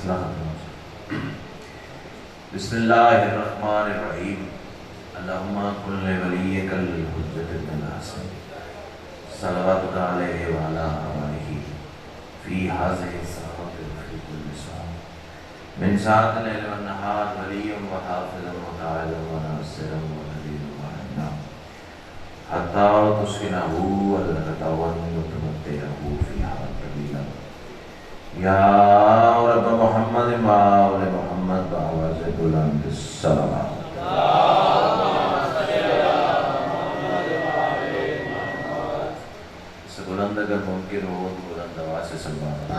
مسئلہ ختم ہو جائے۔ بسم اللہ الرحمن الرحیم۔ اللہم کن لولیک الحجۃ بن الحسن صلواتک علیہ وعلی آلہ فی ہذہ الساعۃ وفی کل ساعۃ من ساعۃ اللیل والنہار ولی وحافظ وقائد وناصر وحبیب وحنا حتی تسکنہ الارض وتمتعہ فیہا طویلا یا رب محمد ماول محمد بآواز بلند الصلوات۔ اس سے بلند اگر ممکن ہو تو بلند آواز سے سلوات۔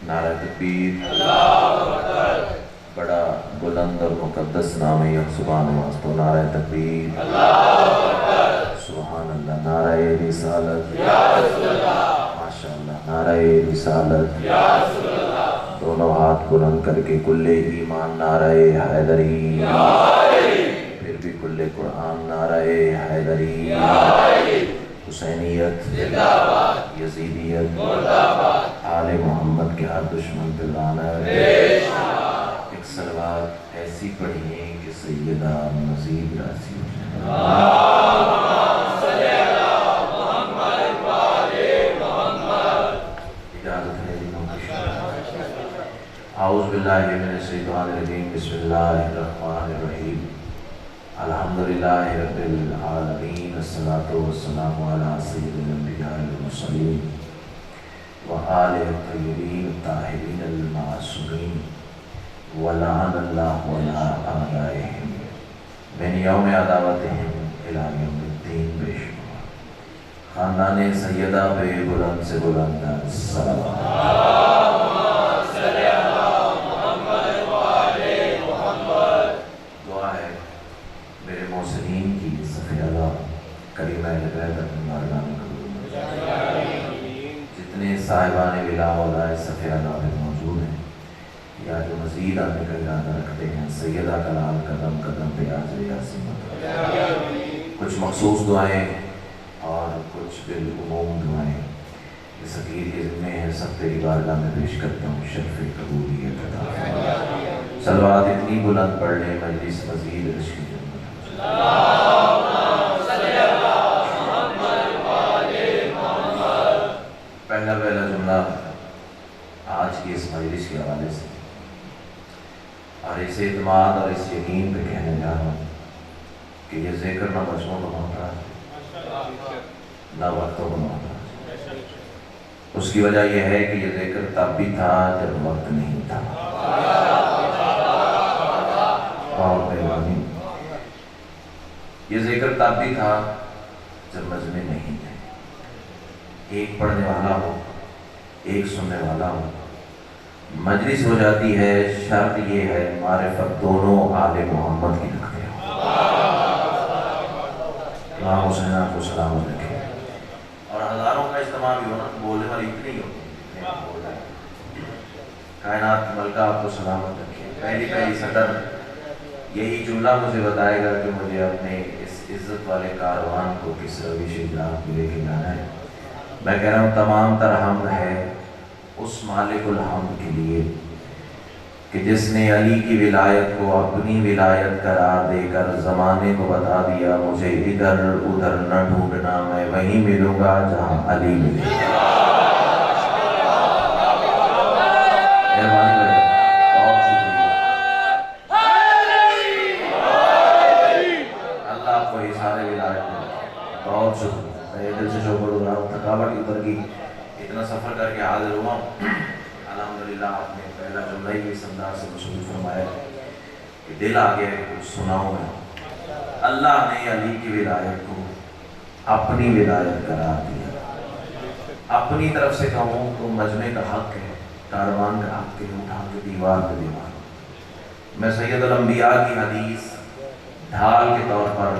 نعرہ تکبیر، بڑا بلند اور مقدس نام ہے یک سبحان واسطو نعرہ تکبیر، سبحان اللہ، نعرہ رسالت، ماشاءاللہ، نعرہ رسالت، دونوں ہاتھ بلند کر کے کل ایمان نعرہ حیدری، پھر بھی کل قرآن نعرہ حیدری، حسینیت، یزیدیت، آل محمد کے ہر دشمن پہ لعنت۔ ایک صلوات ایسی پڑھیے کہ سیدہ مزید راضی ہو جائے۔ اعوذ باللہ من الشیطان الرجیم، بسم اللہ الرحمن الرحیم، الحمدللہ رب العالمین، الصلاۃ والسلام علی سید الانبیاء والمرسلین وآلہ الطیبین الطاہرین المعصومین ولعن اللہ علی اعدائہم من یوم عداوتہم الی یوم الدین۔ بے شمار خاندان سیدہ پہ بلند سے بلند صلوات۔ جتنے صاحبان ولا اولائے صفحہ اللہ میں موجود ہیں یا جو مزید آنے کا ارادہ رکھتے ہیں، سیدہ کلال قدم قدم پہ حاضر عظیمت، کچھ مخصوص دعائیں اور کچھ بالعموم دعائیں اس حقیر کے ذمہ ہیں، سب تیری بارگاہ میں پیش کرتا ہوں، شرف قبولیت عطا فرما۔ صلوات اتنی بلند پڑھ لیں مجلس مزید عشق کی جنت۔ پہلا جملہ آج کی اس مجلس کے حوالے سے اور اس اعتماد اور اس یقین پہ کہنے جا رہا ہوں کہ یہ ذکر نہ بچوں کو محتاج نہ وقتوں کو محتاج۔ اس کی وجہ یہ ہے کہ یہ ذکر تب بھی تھا جب وقت نہیں تھا۔ اور پیغامی یہ ذکر تب بھی تھا جب مجمع نہیں تھے، ایک پڑھنے والا ہو ایک سننے والا ہو، مجلس ہو جاتی ہے، شرط یہ ہے معرفت دونوں آل محمد کی رکھتے ہو۔ امام حسین کو سلامت رکھے اور ہزاروں کا اجتماع بھی ہونا، بولنے والی اتنی ہوتی ہے، کائنات کی ملکہ آپ کو سلامت رکھے۔ پہلی صدر یہی جملہ مجھے بتائے گا کہ مجھے اپنے اس عزت والے کاروان کو کس روش اجرات میں لے کے جانا ہے۔ میں کہہ رہا ہوں تمام تر حمد ہے اس مالک الحمد کے لیے کہ جس نے علی کی ولایت کو اپنی ولایت قرار دے کر زمانے کو بتا دیا، مجھے ادھر ادھر نہ ڈھونڈنا، میں وہیں ملوں گا جہاں علی ملے گا۔ اللہ آپ کو یہ سارے ولایت میں بہت شکریہ، دل سے شکر ہو رہا ہوں، تھکاوٹ اتر گئی، اتنا سفر کر کے حاضر ہوا ہوں۔ الحمدللہ آپ نے پہلا جملہ ہی اس انداز سے وصول فرمایا کہ دل آگے کچھ سناؤں میں۔ اللہ نے علی کی ولایت کو اپنی ولایت قرار دیا۔ اپنی طرف سے کہوں تو مجمع کا حق ہے، کاروان کا حق ہے، اٹھا کے دیوار پہ دیوار۔ میں سید الانبیاء کی حدیث ڈھال کے طور پر،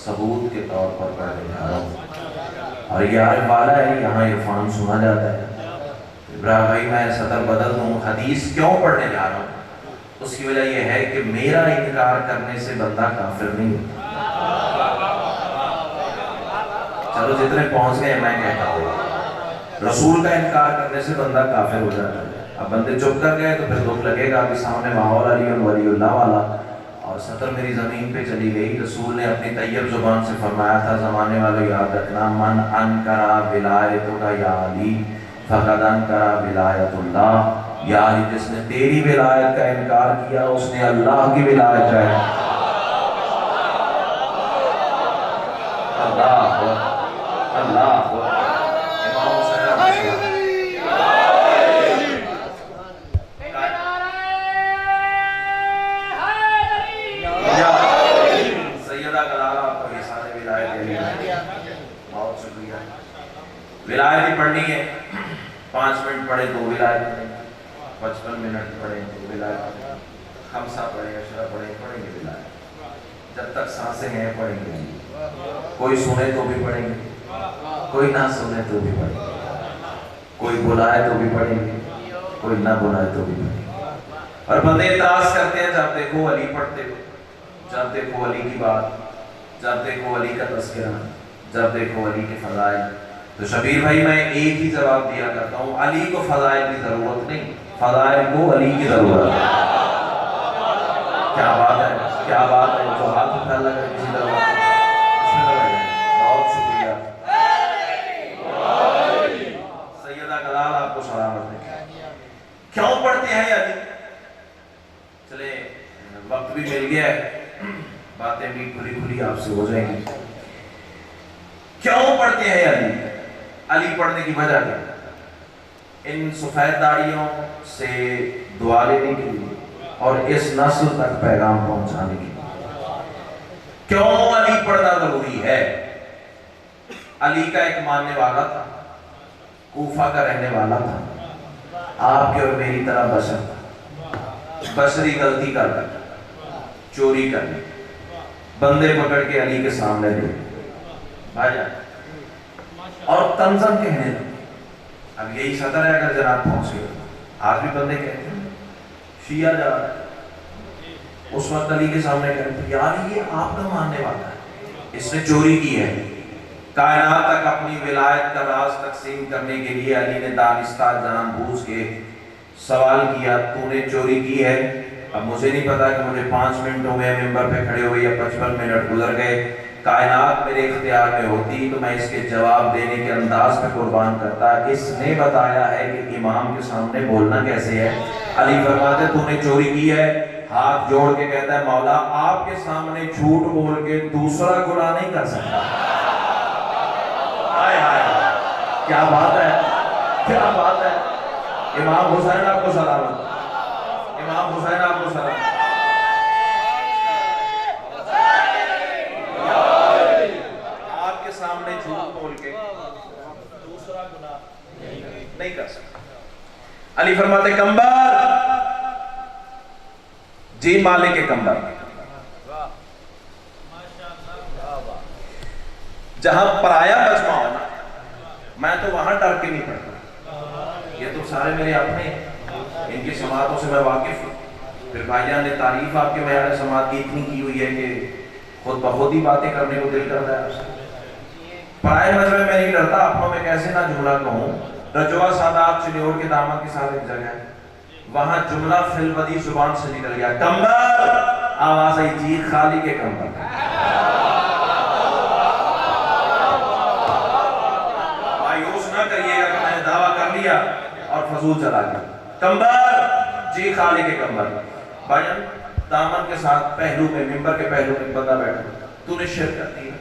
ثبوت کے طور پر پڑھنے جا رہا ہوں، اور یہ عارف والا ہے، یہاں عرفان سنا جاتا ہے۔ ابراہیم بھائی میں سطر بدل دوں، حدیث کیوں پڑھنے جا رہا ہوں؟ اس کی وجہ یہ ہے کہ میرا انکار کرنے سے بندہ کافر نہیں ہوتا۔ چلو جتنے پہنچ گئے میں کہتا ہوں رسول کا انکار کرنے سے بندہ کافر ہو جاتا ہے. اب بندے چپ کر گئے تو پھر دکھ لگے گا کہ سامنے ماحول علی ولی اللہ والا اور سطر میری زمین پہ چلی گئی. رسول نے اپنی طیب زبان سے فرمایا تھا زمانے والوں یاد رکھنا من انکرا ولایت کا یا علی فقد انکرا ولایت اللہ. یا علی جس نے تیری ولایت کا انکار کیا اس نے اللہ کی ولایت کا انکار. اللہ اللہ امام حسین ولایت ہی پڑھنی ہے. 5 منٹ پڑھے تو ولایت پڑھیں گے, 55 منٹ پڑھیں تو ولایت پڑھیں گے, خمسہ پڑھیں عشرہ پڑھیں گے ولایت. جب تک سانسیں ہیں پڑھیں گے. کوئی سنے تو بھی پڑھیں گے, کوئی نہ سنے تو بھی پڑھیں گے, کوئی بلائے تو بھی پڑھیں گے, کوئی نہ بلائے تو بھی پڑھیں گے. اور بندے اعتراض کرتے ہیں جب دیکھو علی پڑھتے ہو, جب دیکھو علی کی بات, جب دیکھو علی کا تذکرہ, جب دیکھو علی کے فضائل. تو شبیر بھائی میں ایک ہی جواب دیا کرتا ہوں, علی کو فضائل کی ضرورت نہیں, فضائل کو علی کی ضرورت ہے. کیا بات ہے, کیا بات ہے. جو ہاتھ اٹھا لگا کسی طرح بہت شکریہ. سیدہ کلال آپ کو سلامت ہے. کیوں پڑھتے ہیں علی؟ چلے وقت بھی مل گیا ہے, باتیں بھی کھلی کھلی آپ سے ہو جائیں گی. کیوں پڑھتے ہیں علی؟ علی پڑھنے کی وجہ کیا؟ ان سفید داڑیوں سے دعا لینے کے لیے اور اس نسل تک پیغام پہنچانے کے لیے. کیوں علی پڑھنا ضروری ہے؟ علی کا ایک ماننے والا تھا, کوفہ کا رہنے والا تھا, آپ کی اور میری طرح بشر تھا. بشری غلطی کر لی, چوری کر لی, بندے پکڑ کے علی کے سامنے دے بھائی جان اور تنظم کہنے لگے. اب یہی صدر ہے اگر جناب پہنچ گئے. آج بھی بندے کہتے ہیں شیعہ جا رہا ہے, اس وقت علی کے سامنے کہتے ہیں یار یہ آپ کا ماننے والا ہے, اس نے چوری کی ہے. کائنات تک اپنی ولایت کا راز تقسیم کرنے کے لیے علی نے دانستہ جان بوجھ کے سوال کیا تو نے چوری کی ہے؟ اب مجھے نہیں پتا کہ مجھے 5 منٹ ہو گئے ممبر پہ کھڑے ہوئے یا 55 منٹ گزر گئے. کائنات میرے اختیار میں ہوتی تو میں اس کے جواب دینے کے انداز پہ قربان کرتا. اس نے بتایا ہے کہ امام کے سامنے بولنا کیسے ہے. علی فرماتے تو نے چوری کی ہے, ہاتھ جوڑ کے کہتا ہے مولا آپ کے سامنے جھوٹ بول کے دوسرا گناہ نہیں کر سکتا. ہائے ہائے کیا بات ہے, کیا بات ہے. امام حسین آپ کو سلامت, امام حسین آپ کو سلامت. آپ کے سامنے جھوٹ بول کے دوسرا گناہ نہیں کر سکتا. علی فرماتے کمبر, جی مالک کے کمبر, جہاں پرایا مجمع ہونا میں تو وہاں ڈر کے نہیں پڑتا. یہ تو سارے میرے اپنے, ان کی سماعتوں سے میں واقف ہوں. پھر بھائیان نے تعریف آپ کے معیار سماعت کی اتنی کی ہوئی ہے کہ خود بخود ہی باتیں کرنے کو دل کرتا ہے. پرائے مجمع میں نہیں ڈرتا, اپنوں میں کیسے نہ جملہ کہوں. رجوع سادات چنیور کے دامن کے ساتھ ایک جگہ ہے, وہاں جملہ فی الودیع زبان سے نکل گیا کمبر, آواز آئی جی خالی کے کمبر. مایوس نہ کریے گا کہ میں نے دعویٰ کر لیا اور فضول چلا گیا. کمبر, جی خالی کے کمبر. بھائیان دامن کے ساتھ پہلو میں, ممبر کے پہلو میں بندہ بیٹھا, تو نے شرک کر دیا,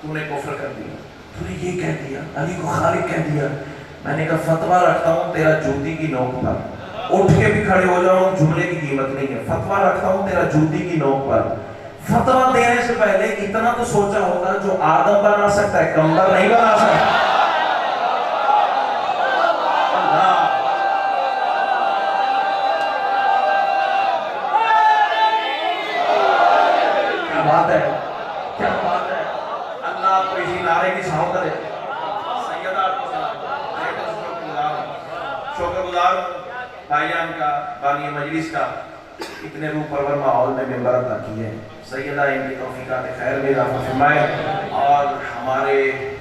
تو نے کفر کر دیا, تو نے یہ کہہ دیا, علی کو خالق کہہ دیا. میں نے کہا فتویٰ رکھتا ہوں تیرا جوتی کی نوک پر, اٹھ کے بھی کھڑے ہو جاؤں جملے کی قیمت نہیں ہے. فتویٰ رکھتا ہوں تیرا جوتی کی نوک پر. فتویٰ دینے سے پہلے اتنا تو سوچا ہوگا جو آدم بنا سکتا ہے کمبر نہیں بنا سکتا. کیا بات ہے, کیا بات ہے. اللہ آپ کو اسی نعرے کی چھاؤں کرے. شکر گزار بھائیان کا, بانی مجلس کا, اتنے روح پرور ماحول میں ممبر عطا کی ہے. سیدہ ان کی توفیقات خیر میں اضافہ فرمائے اور ہمارے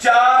4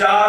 4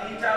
3-4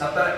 70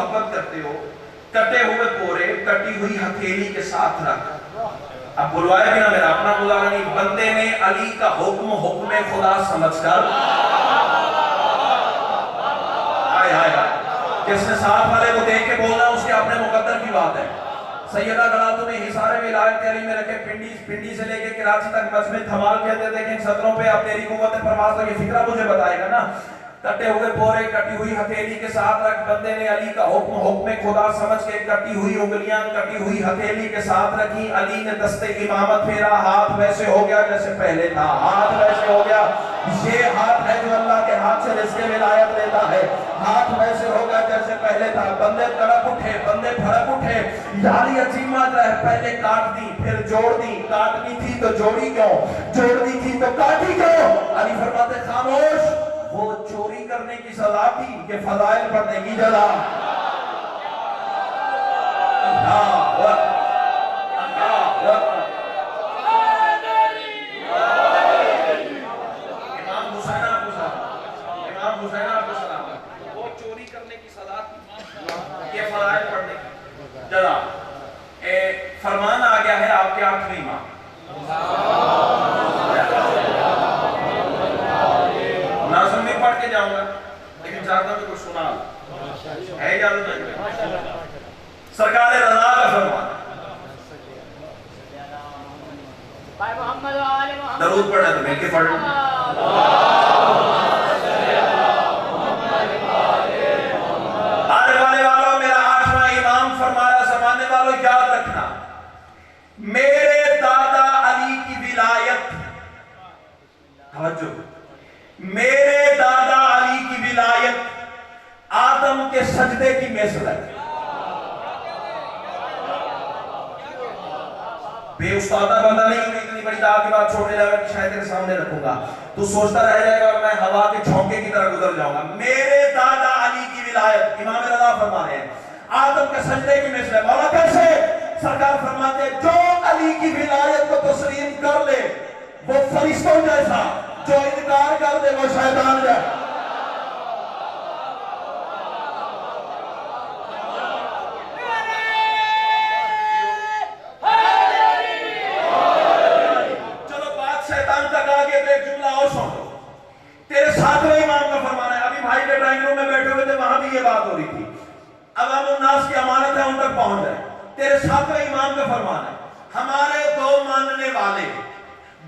محبت کرتے ہو کٹے ہوئے پورے کٹی ہوئی ہتھیلی کے ساتھ رکھ. اب بلوائے بھی نہ میرا اپنا بلانا نہیں, بندے نے علی کا حکم حکم خدا سمجھ کر آئے آئے آئے جس نے ساتھ والے کو دیکھ کے بولنا اس کے اپنے مقدر کی بات ہے. سیدہ گلا تمہیں حصار ولایت علی میں رکھے, پنڈی سے لے کے کراچی تک بس میں دھمال کہتے تھے کہ ان صدروں پہ اب تیری قوت پرواز تو یہ فکرہ مجھے بتائے گا نا. کٹے ہوئے پورے کٹی ہوئی ہتھیلی کے ساتھ رکھ, بندے نے علی کا حکم حکم خدا سمجھ کے کٹی ہوئی انگلیاں کٹی ہوئی ہتھیلی کے ساتھ رکھی. علی نے دستے امامت پھیرا, ہاتھ ویسے ہو گیا جیسے پہلے تھا, ہاتھ ویسے ہو گیا. یہ ہاتھ ہے جو اللہ کے ہاتھ سے رزق ولایت دیتا ہے, ہاتھ ویسے ہو گیا جیسے پہلے تھا. بندے تڑپ اٹھے, بندے پھڑک اٹھے, یاری عظیم بات ہے, پہلے کاٹ دی پھر جوڑ دی. کاٹنی تھی تو جوڑی کیوں, جوڑنی تھی تو کاٹی کیوں؟ علی فرماتے خاموش, وہ چوری کرنے کی سزا تھی کہ فضائل پڑھنے کی جزا. امام حسین آپ کو سلام, وہ چوری کرنے کی سزا تھی یہ فضائل پڑھنے کی جزا. فرمان آ گیا ہے آپ کے آخری امام, ناظم میں پڑھ کے جاؤں گا لیکن چاہتا ہوں کہ کچھ سنا ہے اجازت نہیں. سرکار رضا کا فرمان, درود پڑھنا تو مل کے پڑھ لیں. آنے والے والوں میرا آٹھواں امام فرمایا, زمانے والوں یاد رکھنا, میرے دادا علی کی ولایت, توجہ, میرے دادا علی کی ولایت آدم کے سجدے کی مثل ہے. بے استادہ بندہ نہیں ہوں, اتنی بڑی دعا کے بعد چھوڑنے لگا کہ شاید تیرے سامنے رکھوں گا, تو سوچتا رہ جائے گا اور میں ہوا کے چھونکے کی طرح گزر جاؤں گا. میرے دادا علی کی ولایت, امام رضا فرما رہے ہیں, آدم کے سجدے کی مثل ہے. مولا کیسے؟ سرکار فرماتے ہیں جو علی کی ولایت کو تسلیم کر لے وہ فرشتوں جیسا, جو انکار کر دے وہ شیطان جائے. چلو بات شیطان تک آگے تو ایک جملہ اور سن لو. تیرے ساتویں امام کا فرمان ہے, ابھی بھائی کے ڈرائنگ روم میں بیٹھے ہوئے تھے, وہاں بھی یہ بات ہو رہی تھی. عوام الناس کی امانت ہے ان تک پہنچ جائے. تیرے ساتویں امام کا فرمان ہے, ہمارے دو ماننے والے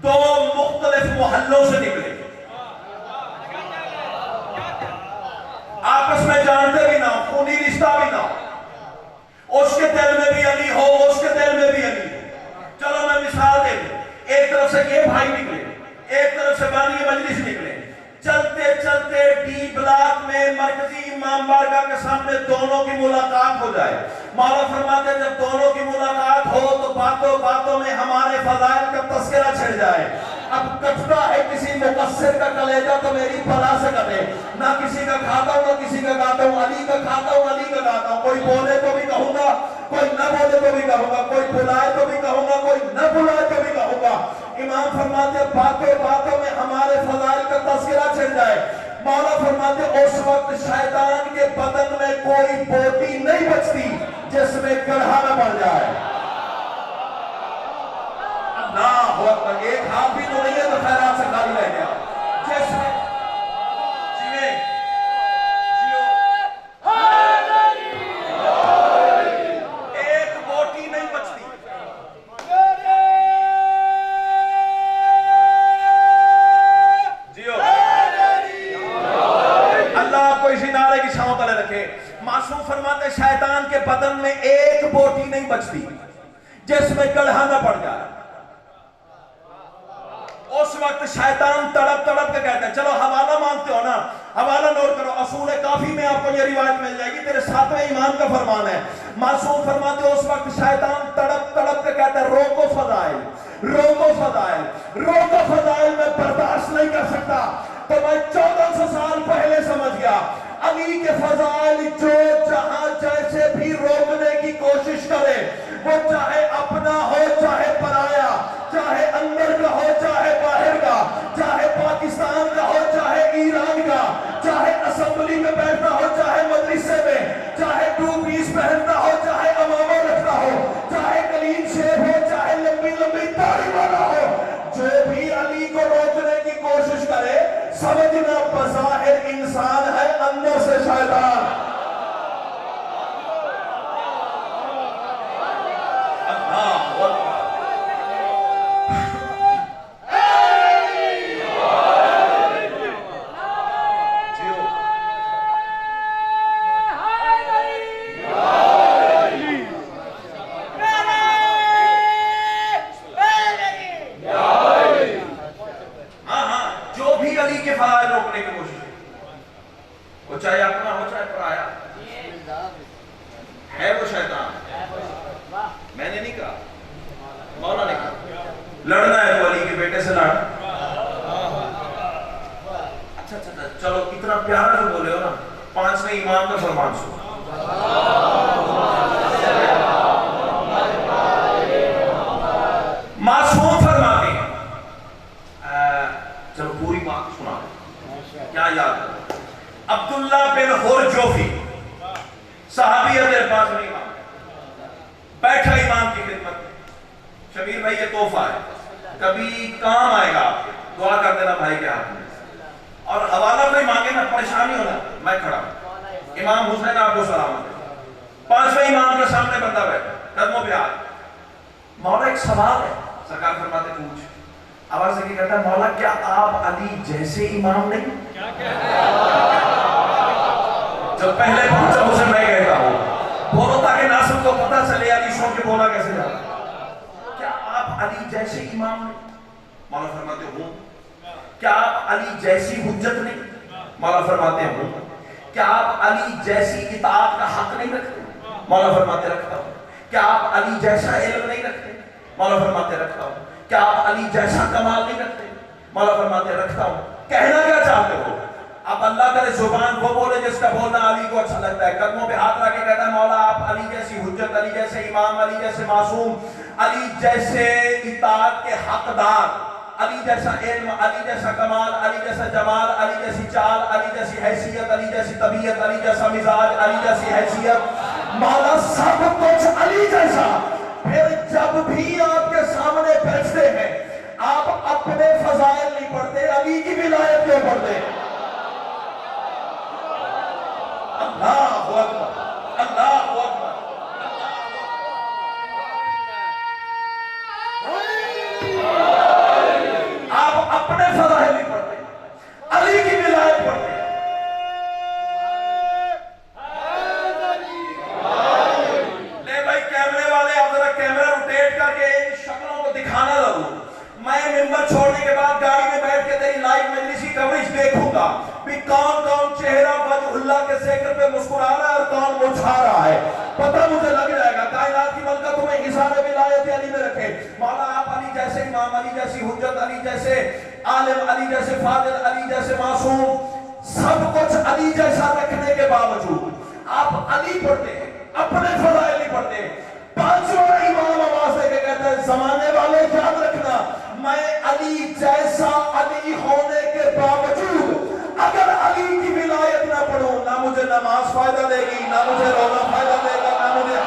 دو مختلف محلوں سے نکلے, آپس میں جانتے بھی نہ ہو, خونی رشتہ بھی نہ ہو, اس کے دل میں بھی علی ہو, اس کے دل میں بھی علی ہو. چلو میں مثال دے دوں, ایک طرف سے یہ بھائی نکلے, ایک طرف سے بانی مجلس نکلے. چلتے چلتے ڈی بلاک میں مرکزی امام بارگاہ کے سامنے دونوں کی ملاقات ہو جائے. مولا فرماتے ہیں جب دونوں کی ملاقات ہو تو باتوں باتوں میں ہمارے فضائل کا تذکرہ چھڑ جائے. اب کٹتا ہے کسی مقصر کا کلیجہ تو میری بلا سے کٹے, نہ کسی کا کھاتا ہوں نہ کسی کا گاتا ہوں, علی کا کھاتا ہوں علی کا گاتا ہوں. کوئی بولے تو بھی کہوں گا, کوئی نہ بولے تو بھی کہوں گا, کوئی بلائے تو بھی کہوں گا, کوئی نہ بلائے تو بھی کہوں گا. امام فرماتے ہیں باتوں باتوں میں ہمارے فضائل کا تذکرہ چھڑ جائے. مولا فرماتے ہیں اس وقت شیطان کے بدن میں کوئی بوٹی نہیں بچتی جس میں گڑھا نہ پڑ جائے. نہ ایک ہاتھ بھی تو نہیں ہے تو خیرات سے خالی رہ گیا. جس میں ایک بوٹی نہیں بچتی. جیو اللہ آپ کو اسی نعرے کی چھاؤں تلے رکھے. معصوم فرماتے شیطان کے بدن میں ایک بوٹی نہیں بچتی جس میں گڑھا نہ پڑ جائے. اس وقت شیطان تڑپ تڑپ کے کہتے ہیں, چلو حوالہ مانتے ہو نا, حوالہ نوٹ کرو, اصول کافی میں آپ کو یہ روایت مل جائے گی. تیرے ساتویں امام کا فرمان ہے, معصوم فرماتے اس وقت شیطان تڑپ تڑپ کے کہتا ہے روکو فضائل, روکو فضائل, روکو فضائل, میں برداشت نہیں کر سکتا. تو میں 1400 سال پہلے سمجھ گیا علی کے فضائل جو جہاں جیسے بھی روکنے کی کوشش کرے, وہ چاہے اپنا ہو چاہے پرایا, چاہے اندر کا ہو چاہے باہر کا, چاہے پاکستان کا ہو چاہے ایران کا, چاہے اسمبلی میں بیٹھنا ہو چاہے مدرسے میں, چاہے انسان ہے اندر سے شیطان. چاہے اپنا ہو چاہے پرایا ہے وہ شیطان. میں نے نہیں کہا, مولا نے کہا لڑنا ہے تو علی کے بیٹے سے لڑ. اچھا چلو اتنا پیارا جو بولے ہو نا, 5ویں امام کا فرمان سنو. معصوم فرماتے ہیں, چلو پوری بات سنا کیا یاد کرو. عبداللہ بن ہرجوفی صحابی ہے, 5ویں امام بیٹھا امام کی خدمت میں. شبیر بھائی یہ تحفہ ہے, کبھی کام آئے گا, آپ دعا کر دینا بھائی کے ہاتھ میں. اور حوالہ کوئی مانگے نا, پریشانی ہونا, میں کھڑا ہوں. امام حسین آپ کو سلامت ہے. 5ویں امام کے سامنے بندہ بیٹھا, قدموں پہ ہاتھ. مولا ایک سوال ہے. سرکار فرماتے پوچھ. آواز سے کہتا ہے, مولا کیا آپ علی جیسے امام نہیں؟ جب پہلے پوچھا اسے میں کہتا ہوں, بولو تاکہ ناصر کو پتہ چلے علی سن کے بولا کیسے جاتا. کیا آپ علی جیسے امام نہیں؟ مولا فرماتے ہوں. کیا آپ علی جیسی حجت نہیں؟ مولا فرماتے ہوں. کیا آپ علی جیسی اطاعت کا حق نہیں رکھتے؟ مولا فرماتے رکھتا ہوں. کیا آپ علی جیسا علم نہیں رکھتے؟ مولا فرماتے رکھتا ہوں. کیا آپ علی جیسا کمال نہیں رکھتے؟ مولا فرماتے رکھتا ہوں. کہنا کیا چاہتے ہو؟ اب اللہ کرے زبان وہ بولے جس کا بولنا علی کو اچھا لگتا ہے. قدموں پہ ہاتھ رکھ کے کہتا ہے, مولا آپ علی جیسی حجت, علی جیسے امام, علی جیسے معصوم, علی جیسے اطاعت کے حقدار, علی جیسا علم, علی جیسا کمال, علی جیسا جمال, علی جیسی چال, علی جیسی حیثیت, علی جیسی طبیعت, علی جیسا مزاج, علی جیسی حیثیت, مولا سب کچھ علی جیسا. پھر جب بھی آپ کے سامنے بیٹھتے ہیں, آپ اپنے فضائل نہیں پڑھتے, علی کی ولایت کیوں پڑھتے ہیں؟ اللہ اکبر, اللہ اکبر. آپ اپنے فضائل نہیں پڑھتے, علی کی ولایت پڑھتے ہیں. لے بھائی کیمرے والے, آپ ذرا کیمرہ روٹیٹ کر کے ان شکلوں کو دکھانا ضرور. میں ممبر چھوڑنے کے بعد گاڑی میں بیٹھ کے تیری لائیو مجلس کی کوریج دیکھوں گا بھی کون کون چہرہ وجہ اللہ کے ذکر پہ مسکرا رہا ہے اور کون مرجھا رہا ہے. پتہ مجھے لگ جائے گا. کائنات کی ملکہ تمہیں حصار ولایت علی میں رکھے. مولا آپ علی جیسے امام, علی جیسی حجت, علی جیسے عالم, علی جیسے فاضل, علی جیسے معصوم, سب کچھ علی جیسا رکھنے کے باوجود آپ علی پڑھتے ہیں, اپنے فضائل نہیں پڑھتے. 5واں امام آواز دے کے کہتا ہے, زمانے والے یاد رکھنا, میں علی جیسا علی ہونے کے باوجود اگر علی کی ولایت نہ پڑھوں, نہ مجھے نماز فائدہ دے گی, نہ مجھے روزہ فائدہ دے گا, نہ مجھے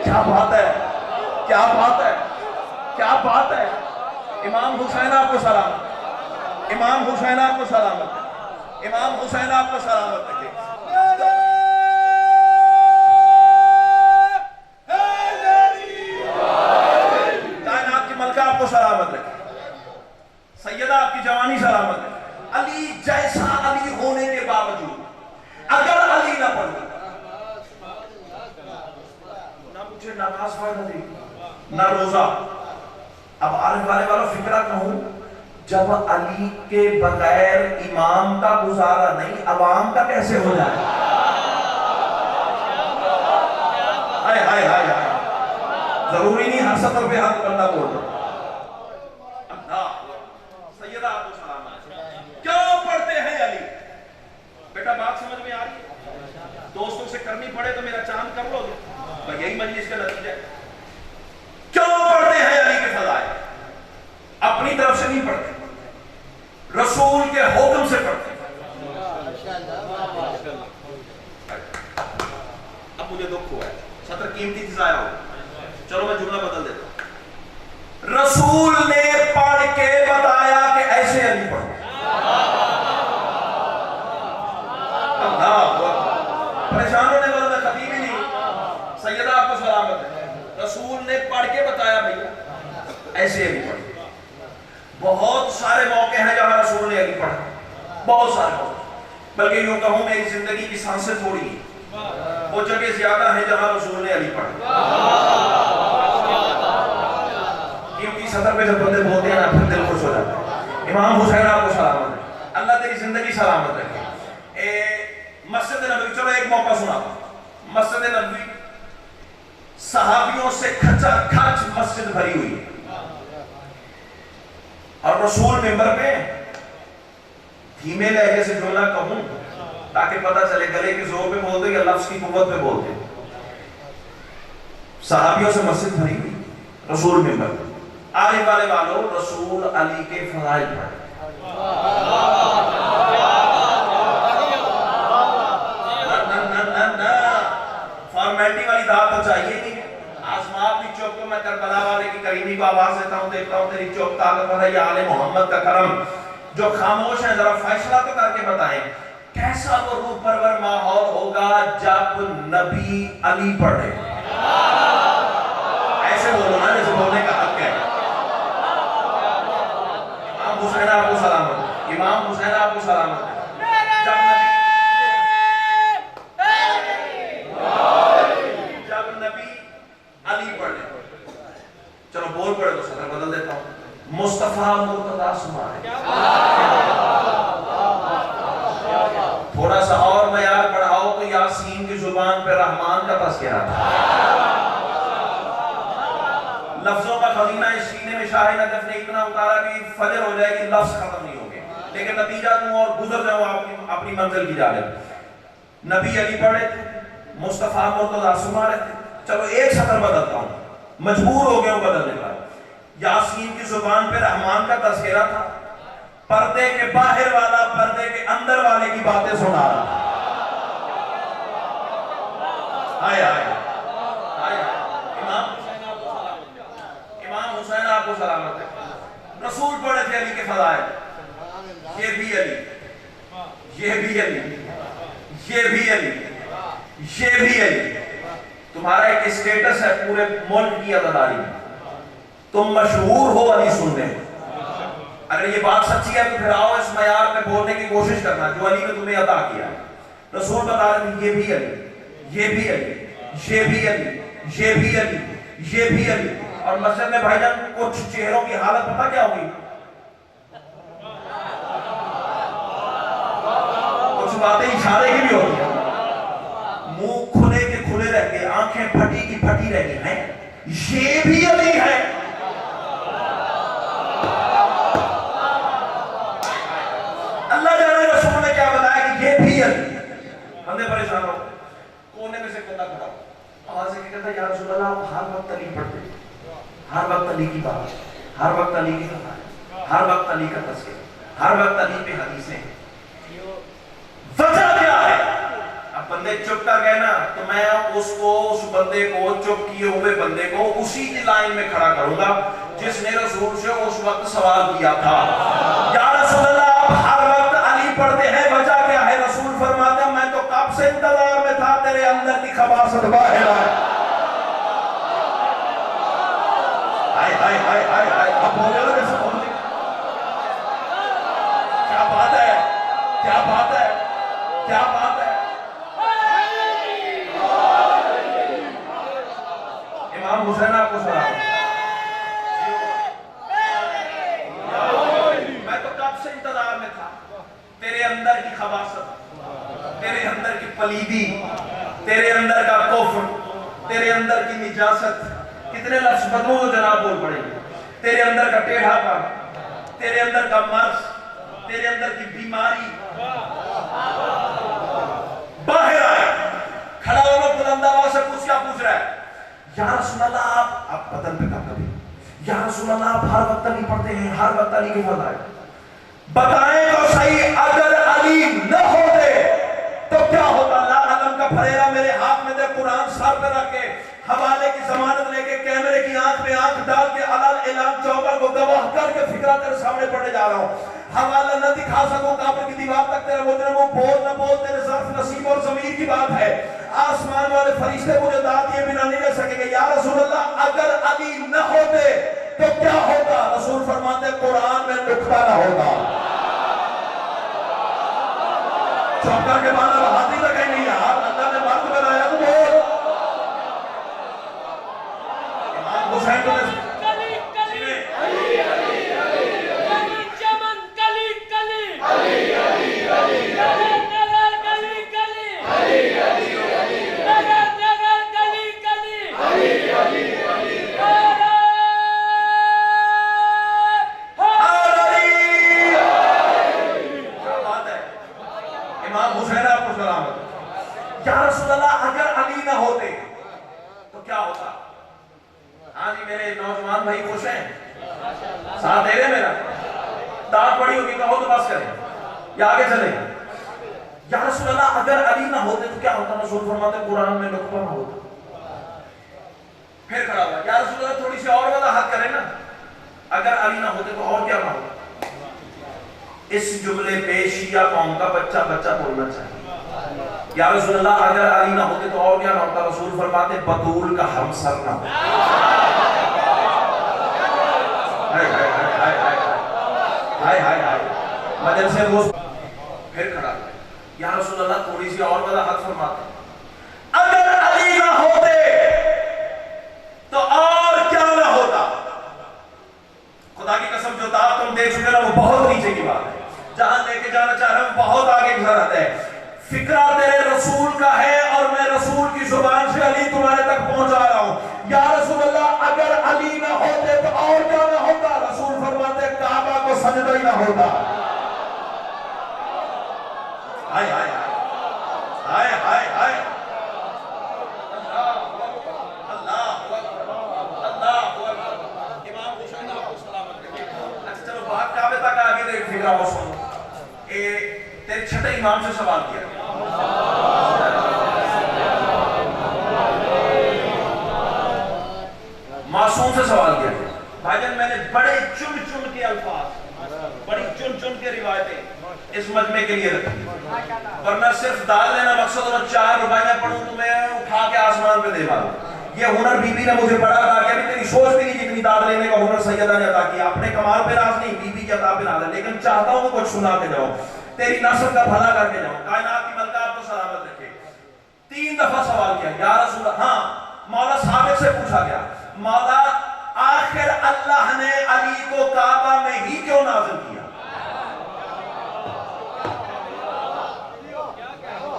کیا بات ہے, کیا بات ہے, کیا بات ہے. امام حسین آپ کو سلامت, امام حسین آپ کو سلامت, امام حسین آپ کو سلامت رکھے. کائنات کی ملکہ آپ کو سلامت رکھے, سیدہ آپ کی جوانی سلامت رکھے. علی جیسا علی ہونے کے باوجود اگر علی نہ پڑھے, نہ مجھے نماز فائدہ دے گی, نہ روزہ. اب عارف والے والوں فکرہ کہوں, جب علی کے بغیر امام کا گزارا نہیں, عوام کا کیسے ہو جائے؟ ہائے ہائے ہائے ہائے, ضروری نہیں ہر سطر پہ ہاتھ بندہ بول رہا. اللہ سیدہ آپ کو سلامت. کیوں پڑھتے ہیں علی؟ بیٹا بات سمجھ میں آ رہی ہے؟ دوستوں سے کرنی پڑے تو میرا چاند کر لو گے, یہی مجلس کا نتیجہ ہے. کیوں پڑھتے ہیں علی کے فضائل؟ اپنی طرف سے نہیں پڑھتے, رسول کے حکم سے پڑھتے. اب مجھے دکھ ہوا ہے, میں جملہ بدل دیتا ہوں. رسول نے پڑھ کے بتایا کہ ایسے علی پڑھو. پریشان ہونے والا میں خطیب ہی نہیں. سیدہ آپ کو سلامت ہے. رسول نے پڑھ کے بتایا بھیا ایسے علی پڑھو. بہت سارے موقع ہیں جہاں رسول نے علی پڑھا, بہت سارے موقع, بلکہ یوں کہوں میری زندگی کی سانسیں تھوڑی ہیں, وہ جگہ زیادہ ہیں جہاں رسول نے علی پڑھا. کیونکہ صدر پہ جب بندے بولتے ہیں نا پھر دل خوش ہو جاتا ہے. امام حسین آپ کو سلامت ہے, اللہ تیری زندگی سلامت رکھے. مسجد نبوی, چلو ایک موقع سنا. مسجد نبوی صحابیوں سے کھچا کھچ مسجد بھری ہوئی ہے, اور رسول منبر پہ دھیمے لہجے سے جملہ کہوں تاکہ پتہ چلے گلے کے زور پہ بولتے یا لفظ کی قوت پہ بولتے. صحابیوں سے مسجد بھری ہوئی, رسول منبر پہ. آنے والے والوں رسول علی کے فضائل پڑھے. فارمیلٹی والی دعوت تو چاہیے نہیں. آسمات کی چوک کو میں کربلا والے کی کریمی کو آواز دیتا ہوں, دیکھتا ہوں تیری چوک طاقت ہے یا آل محمد کا کرم. جو خاموش ہیں ذرا فیصلہ تو کر کے بتائیں کیسا وہ روح پرور ماحول ہوگا جب نبی علی پڑھے. ایسے بولو نا جیسے بولنے کا حق ہے. امام حسین آپ کو سلامت, امام حسین آپ کو سلامت ہے. جب نبی علی پڑھے, چلو بول پڑھے تو صدر بدل دیتا ہوں. مصطفیٰ مرتضیٰ سمارے. تھوڑا سا اور معیار بڑھاؤ تو یاسین کی زبان پہ رحمان کا تذکرہ تھا. لفظوں کا خزینہ اس سینے میں شاہ نجف نے اتنا اتارا کہ فجر ہو جائے گی لفظ ختم نہیں ہو گے, لیکن نتیجہ دوں اور گزر جاؤں اپنی منزل کی جانب. نبی علی پڑھے تھے, مصطفیٰ مرتضیٰ سمارے تھے. چلو ایک سطر بدلتا ہوں, مجبور ہو گیا ہوں بدلنے کا. یاسین کی زبان پہ رحمان کا تذکرہ تھا, پردے کے باہر والا پردے کے اندر والے کی باتیں سنا رہا. آئے آئے آئے. امام حسین آپ کو سلامت ہے. رسول پڑھے تھے علی کے فضائل. یہ بھی علی, یہ بھی علی, یہ بھی علی, یہ بھی علی. تمہارا ایک اسٹیٹس ہے پورے ملک کی عزاداری میں, تم مشہور ہو علی سننے. اگر یہ بات سچی ہے تو پھر آؤ اس معیار پہ بولنے کی کوشش کرنا جو علی نے تمہیں عطا کیا. رسول بتا رہے ہیں یہ بھی علی, یہ بھی علی, یہ بھی علی, یہ بھی علی, یہ بھی علی. اور مسجد میں بھائی جان کچھ چہروں کی حالت پتہ کیا ہوگی؟ کچھ باتیں اشارے کی بھی ہوتی ہیں. منہ کھلے کے کھلے رہ گئے, آنکھیں پھٹی کی پھٹی رہ گئی ہیں. یہ بھی علی ہے. اللہ جانے رسول نے کیا بتایا کہ یہ بھی علی. بندے پریشان ہو, کونے میں سے کندہ کھڑا آواز سے کہتا یا رسول اللہ آپ ہر وقت علی پڑھتے, ہر وقت علی کی بات, ہر وقت علی کی خبر, ہر وقت علی کا تذکرہ, ہر وقت علی پہ حدیثیں, وجہ کیا ہے؟ اب بندے چپ کر گئے نا تو میں اس بندے کو چپ کیے ہوئے بندے کو اسی کی لائن میں کھڑا کروں گا جس نے رسول سے اس وقت سوال کیا تھا یا رسول اللہ آپ ہر وقت علی پڑھتے ہیں, وجہ کیا ہے؟ رسول فرماتے ہیں میں تو کب سے انتظار میں تھا تیرے اندر کی خباثت باہر آئے. ہائے ہائے ہائے ہائے ہائے. اب بولے لو کیسے بولنے, کیا بات ہے, کیا بات ہے, کیا بات ہے. امام حسین آپ کو سلام. میں تو کب سے انتظار میں تھا تیرے اندر کی خباثت, تیرے اندر کی پلیدی, تیرے اندر کا کفر, تیرے اندر کی نجاست. کتنے لفظ بدلوں تو جناب بول پڑیں گے. تیرے اندر کا ٹیڑھا پن, تیرے اندر کا مرض, تیرے اندر کی بیماری باہر آئے. کھڑا ہونا بلند آواز سے پوچھ رہا ہے یا رسول اللہ آپ بدن پہ کب کبھی, یا رسول اللہ آپ ہر وقت علی پڑھتے ہیں, ہر وقت علی کے فضائل بتائیں تو صحیح. اگر علی نہ ہوتے تو کیا ہوتا؟ لا علم کا پھریرا میرے ہاتھ میں دے، قرآن سر پہ رکھ کے حوالے کی ضمانت لے کے کیمرے کی آنکھ میں آنکھ ڈال کے اعلان چوبر کو گواہ کر کے فکرہ تیرے سامنے پڑھنے جا رہا ہوں. حوالہ نہ دکھا سکوں قبر کی دیوار تک تیرے مجرم ہوں، بول نہ بول تیرے ظرف نصیب اور ضمیر کی بات ہے. آسمان والے فرشتے مجھے داد یہ بنا نہیں لے سکیں گے. یا رسول اللہ اگر علی نہ ہوتے تو کیا ہوتا؟ رسول فرماتے قرآن میں نقطہ نہ ہوتا. چوکا کے بعد اب ہاتھ ہی لگیں نہیں یار، اللہ نے مرد بنایا تو بول. امام حسین کو یا رسول اللہ اگر علی نہ ہوتے تو کیا ہوتا؟ ہاں جی میرے نوجوان بھائی خوش ہیں، ساتھ دے رہے میرا؟ داد پڑی ہوگی کہو تو بس کریں یا آگے چلیں. یا رسول اللہ اگر علی نہ ہوتے تو کیا ہوتا؟ رسول فرماتے قرآن میں نقطہ نہ ہوتا. پھر کھڑا ہوا، یا رسول اللہ تھوڑی سی اور وضاحت کریں نا، اگر علی نہ ہوتے تو اور کیا نہ ہوتا؟ اس جملے پہ شیعہ قوم کا بچہ بولنا چاہیے. یا رسول اللہ اگر علی نہ ہوتے تو اور کیا نہ ہوتا؟ رسول فرماتے بطول کا ہم سر نہ ہوتا. مدر سے روز پھر کھڑا. یا رسول اللہ تھوڑی سی اور وضاحت فرماتے اگر علی نہ ہوتے تو اور کیا نہ ہوتا. خدا کی قسم جو دعا تم دیکھ چکے نا وہ بہت نیچے کی بات ہے. جہاں لے کے جانا چاہ رہے ہیں بہت آگے کی ضرورت ہے. فکرہ تیرے رسول کا ہے اور میں رسول کی زبان سے علی تمہارے تک پہنچا رہا ہوں. یا رسول اللہ اگر علی نہ ہوتے تو اور کیا نہ ہوتا؟ رسول فرماتے کعبہ کو سجدہ ہی نہ ہوتا. ہائے ہائے ہائے ہائے ہائے اللہ امام حسین آپ کو سلامت رکھے. اچھا چلو بات کعبے تک آگے دیکھ فکرہ ہو سنو. تیرے چھٹے امام سے سوال کیا معصوم سے سوال کیا. بھائی جان میں نے بڑے چن کے الفاظ، بڑی چن کے روایتیں اس مجمع کے لیے رکھی، ورنہ صرف دال لینا مقصد اور 4 روپیاں پڑھوں تو میں اٹھا کے آسمان پہ دے ماروں. یہ ہنر بی بی نے مجھے بڑا عطا کیا. ابھی تیری سوچ بھی نہیں جتنی داد لینے کا ہنر سیدہ نے عطا کیا. اپنے کمال پہ راز نہیں، بی بی کے عطا پہ راز ہے. لیکن چاہتا ہوں کہ کچھ سنا کے جاؤ، تیری نسل کا بھلا کر کے جاؤ. کائنات کی ملکہ آپ کو سلامت رکھے. 3 دفعہ سوال کیا یا رسول اللہ. ہاں مولا صادق سے پوچھا گیا مولا آخر اللہ نے علی کو کعبہ میں ہی کیوں نازل کیا؟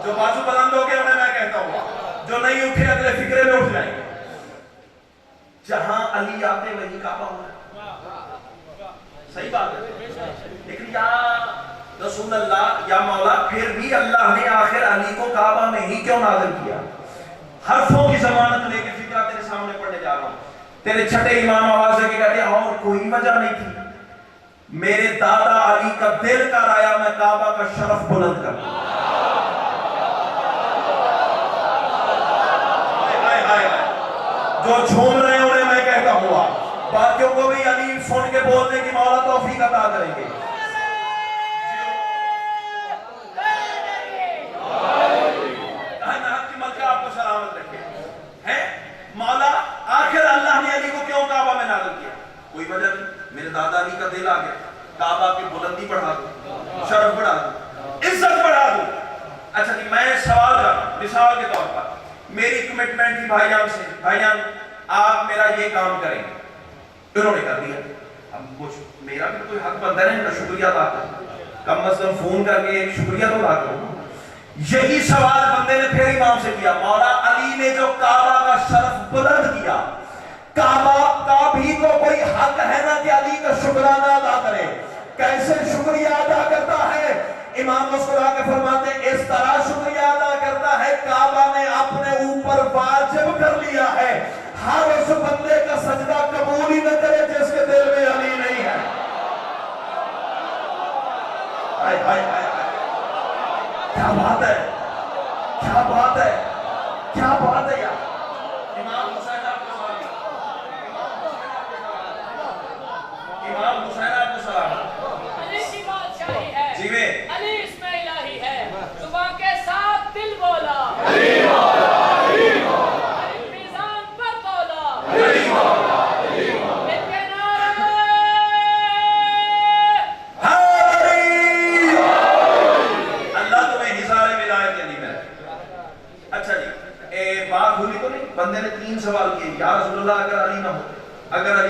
جو بازو بلند ہو گئے انہیں میں کہتا ہوں، جو نہیں اٹھے اگلے فکرے میں اٹھ جائیں گے. جہاں علی آتے وہی کعبہ ہونا صحیح بات ہے. لیکن یا رسول اللہ یا مولا پھر بھی اللہ نے آخر علی کو کعبہ میں ہی کیوں نازل کیا؟ حرفوں کی ضمانت لے کے فکرہ تیرے سامنے پڑھنے جا رہا ہوں. تیرے چھٹے امام آواز دے کے کہتے ہیں اور کوئی وجہ نہیں تھی. میرے دادا علی کا دل کر آیا میں کعبہ کا شرف بلند کر. جو جھوم رہے ہیں انہیں میں کہتا ہوا باقیوں کو بھی علی سن کے بولنے کی مولا توفیق عطا کریں گے. کائنات کی ملکہ آپ کو سلامت رکھے. مولا آخر اللہ نے علی کو کیوں کعبہ میں نازل کیا؟ کوئی وجہ نہیں. میرے دادا علی کا دل آ گیا کعبہ کی بلندی بڑھا دو، شرف بڑھا دو، عزت بڑھا دو. اچھا جی میں سوال کر رہا ہوں مثال کے طور پر میری کمٹمنٹ تھی بھائی جان سے، بھائی جان آپ میرا یہ کام کریں. انہوں نے کر دیا. اب میرا بھی کوئی حق بنتا ہے نا ان کا شکریہ ادا کروں، کم از کم فون کر کے ایک شکریہ تو ادا کروں. یہی سوال بندے نے پھر امام سے کیا مولا علی نے جو کعبہ کا شرف بلند کیا، کعبہ کا بھی تو کوئی حق ہے نا کہ علی کا شکرانہ ادا کرے. کیسے شکریہ ادا کرتا ہے؟ امام مسکرا کے فرماتے اس طرح شکریہ ادا کرتا ہے کعبہ نے اپنے اوپر واجب کر لیا ہے ہر اس بندے کا سجدہ قبول ہی نہ کرے جس کے دل میں علی نہیں ہے. کیا بات ہے، کیا بات ہے.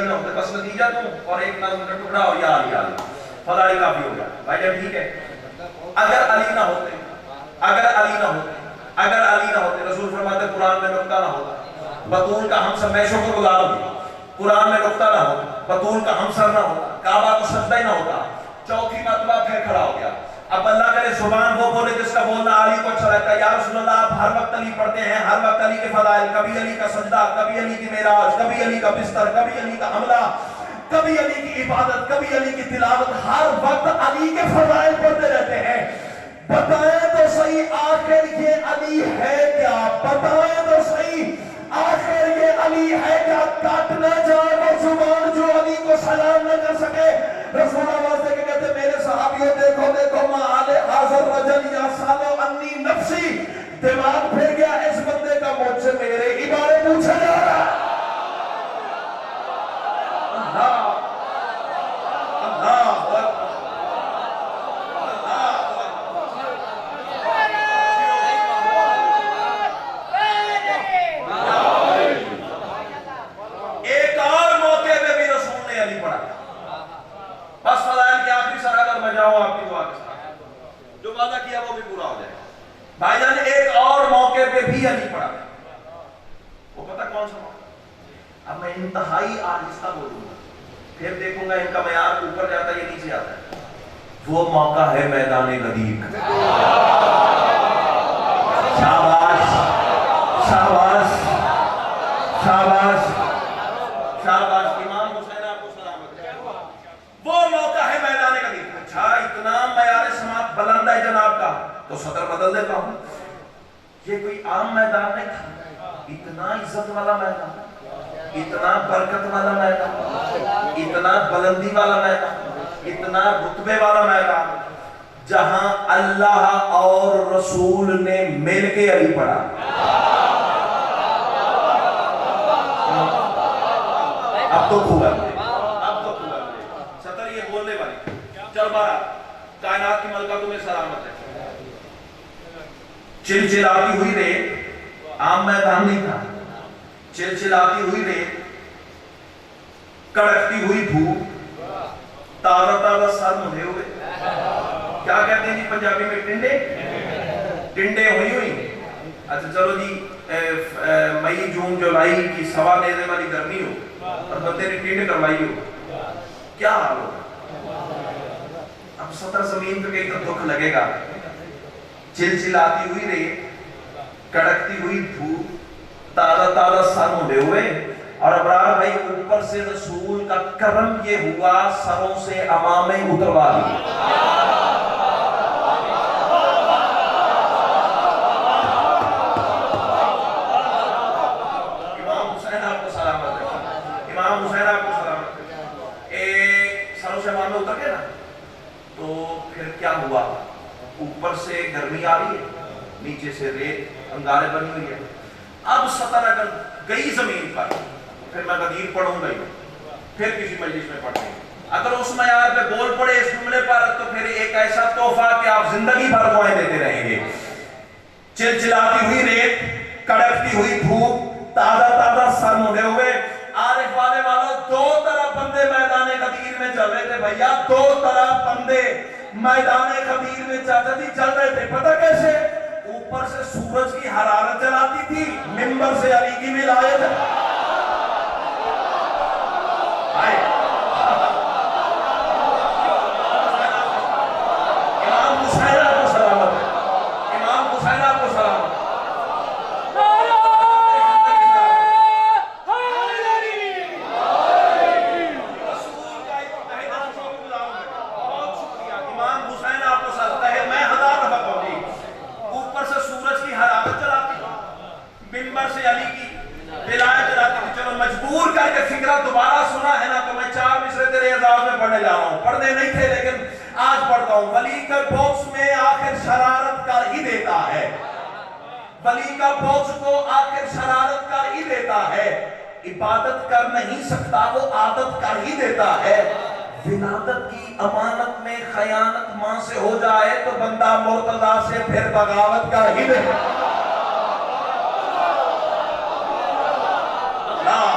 علی نہ ہوتے، بس نتیجہ تم اور ایک نظم کا ٹکڑا اور یا علی علی فضائل کافی ہو گیا بھائی جان، ٹھیک ہے. اگر علی نہ ہوتے، اگر علی نہ ہوتے، اگر علی نہ ہوتے، رسول فرماتے قرآن میں نقطہ نہ ہوتا، بطول کا ہم سب، میں شکر گزار ہوں، قرآن میں نقطہ نہ ہوتا، بطول کا ہم سر نہ ہوتا، کعبہ کو سجدہ ہی نہ ہوتا، چوتھی مرتبہ پھر کھڑا ہو گیا. اب اللہ کرے زبان وہ بولے جس کا بولنا علی کو اچھا لگتا ہے. یا رسول اللہ آپ ہر وقت علی پڑھتے ہیں، ہر وقت علی کے فضائل، کبھی علی کا سجدہ، کبھی علی کی معراج، کبھی علی کا بستر، کبھی علی کا حملہ، کبھی علی کی عبادت، کبھی علی کی تلاوت، ہر وقت علی کے فضائل پڑھتے رہتے ہیں. بتائیں تو صحیح آخر یہ علی ہے کیا؟ بتائیں تو صحیح آخر یہ علی ہے کیا؟ کاٹ نہ جائے وہ زبان جو علی کو سلام نہ کر سکے. رسول اللہ سے کہتے میرے صحابیوں دیکھو دیکھو ما آلے حاضر رجل یا سالو انی نفسی، دماغ پھر گیا اس بندے کا، مجھ سے میرے ہی بارے پوچھا جا رہا ہے. اللہ اللہ ایک اور موقع پہ بھی رسول نے علی پڑھا. بس فضائل کے آخری سرادر میں جاؤں آپ کی دعا کے ساتھ، جو وعدہ کیا وہ بھی پورا ہو جائے. بھائی جان ایک اور موقع پہ بھی علی پڑھا، وہ پتہ کون سا موقع؟ اب میں انتہائی آہستہ بولوں گا، پھر دیکھوں گا ان کا معیار اوپر جاتا ہے یا نیچے آتا ہے. وہ موقع ہے میدان غدیر. شاباش شاباش شاباش شاباش. امام حسین آپ کو سلامت ہے. وہ موقع ہے میدان غدیر. اچھا اتنا معیار سماعت بلند ہے جناب کا تو صدر بدل دیتا ہوں. یہ کوئی عام میدان نہیں تھا، اتنا عزت والا میدان، اتنا برکت والا میدان، اتنا بلندی والا میدان، اتنا رتبے والا میدان، جہاں اللہ اور رسول نے مل کے علی پڑھا. اب تو کھولا اب تو کھولا سطر یہ بولنے والی. چل بارہ کائنات کی ملکہ تمہیں سلامت ہے. چلچلاتی ہوئی ریت، عام میدان نہیں تھا، چلچلاتی ہوئی ریت، کڑکتی ہوئی دھوپ، تازہ تازہ سر مدھے ہوئے. کیا کہتے ہیں جی پنجابی میں؟ ٹنڈے ٹنڈے ہوئی ہوئی. اچھا چلو جی مئی جون جولائی کی سوا نیزے والی گرمی ہو اور بندے نے ٹنڈ کروائی ہو، کیا حال ہوگا؟ اب سطر زمین پہ کہیں تو دکھ لگے گا. چلچلاتی ہوئی ریت، کڑکتی ہوئی دھوپ، تازہ تازہ سر مڈے ہوئے. اور ابرار بھائی اوپر سے رسول کا کرم یہ ہوا سروں سے امامیں اتروا دی. امام حسین آپ کو سلامت ہے، امام حسین آپ کو سلامت ہے. سروں سے امامیں اتر گئے نا تو پھر کیا ہوا؟ اوپر سے گرمی آ رہی ہے، نیچے سے ریت انگارے بنی ہوئی ہے. اب سطر اگر گئی زمین پر پھر میں غدیر پڑھوں گا ہی، پھر کسی مجلس میں پڑھیں گے. اگر اس معیار پہ بول پڑے اس جملے پر تو پھر ایک ایسا تحفہ کہ آپ زندگی بھر دعائیں دیتے رہیں گے. چلچلاتی ہوئی ریت، کڑکتی ہوئی دھوپ، تازہ تازہ سر مڈے ہوئے. عارف والے والوں دو طرح بندے میدان غدیر میں چل رہے تھے بھیا، دو طرح بندے میدان غدیر میں چاچا جی چل رہے تھے. پتہ کیسے؟ اوپر سے سورج کی حرارت جلاتی تھی، منبر سے علی کی ولایت. امام حسین آپ کو سلامت ہے، امام حسین آپ کو سلامت ہے. مجبور کر کے فکرہ دوبارہ سنا ہے نا تو میں 4 مصرے تیرے اعزاز میں پڑھنے جا رہا ہوں. پڑھنے نہیں تھے لیکن آج پڑھتا ہوں. ولی کا بوکس میں آخر شرارت کر ہی دیتا ہے، ولی کا بوکس کو آخر شرارت کر ہی دیتا ہے. عبادت کر نہیں سکتا وہ عادت کر ہی دیتا ہے. ولادت کی امانت میں خیانت ماں سے ہو جائے تو بندہ مرتضیٰ سے پھر بغاوت کر ہی دیتا ہے. اللہ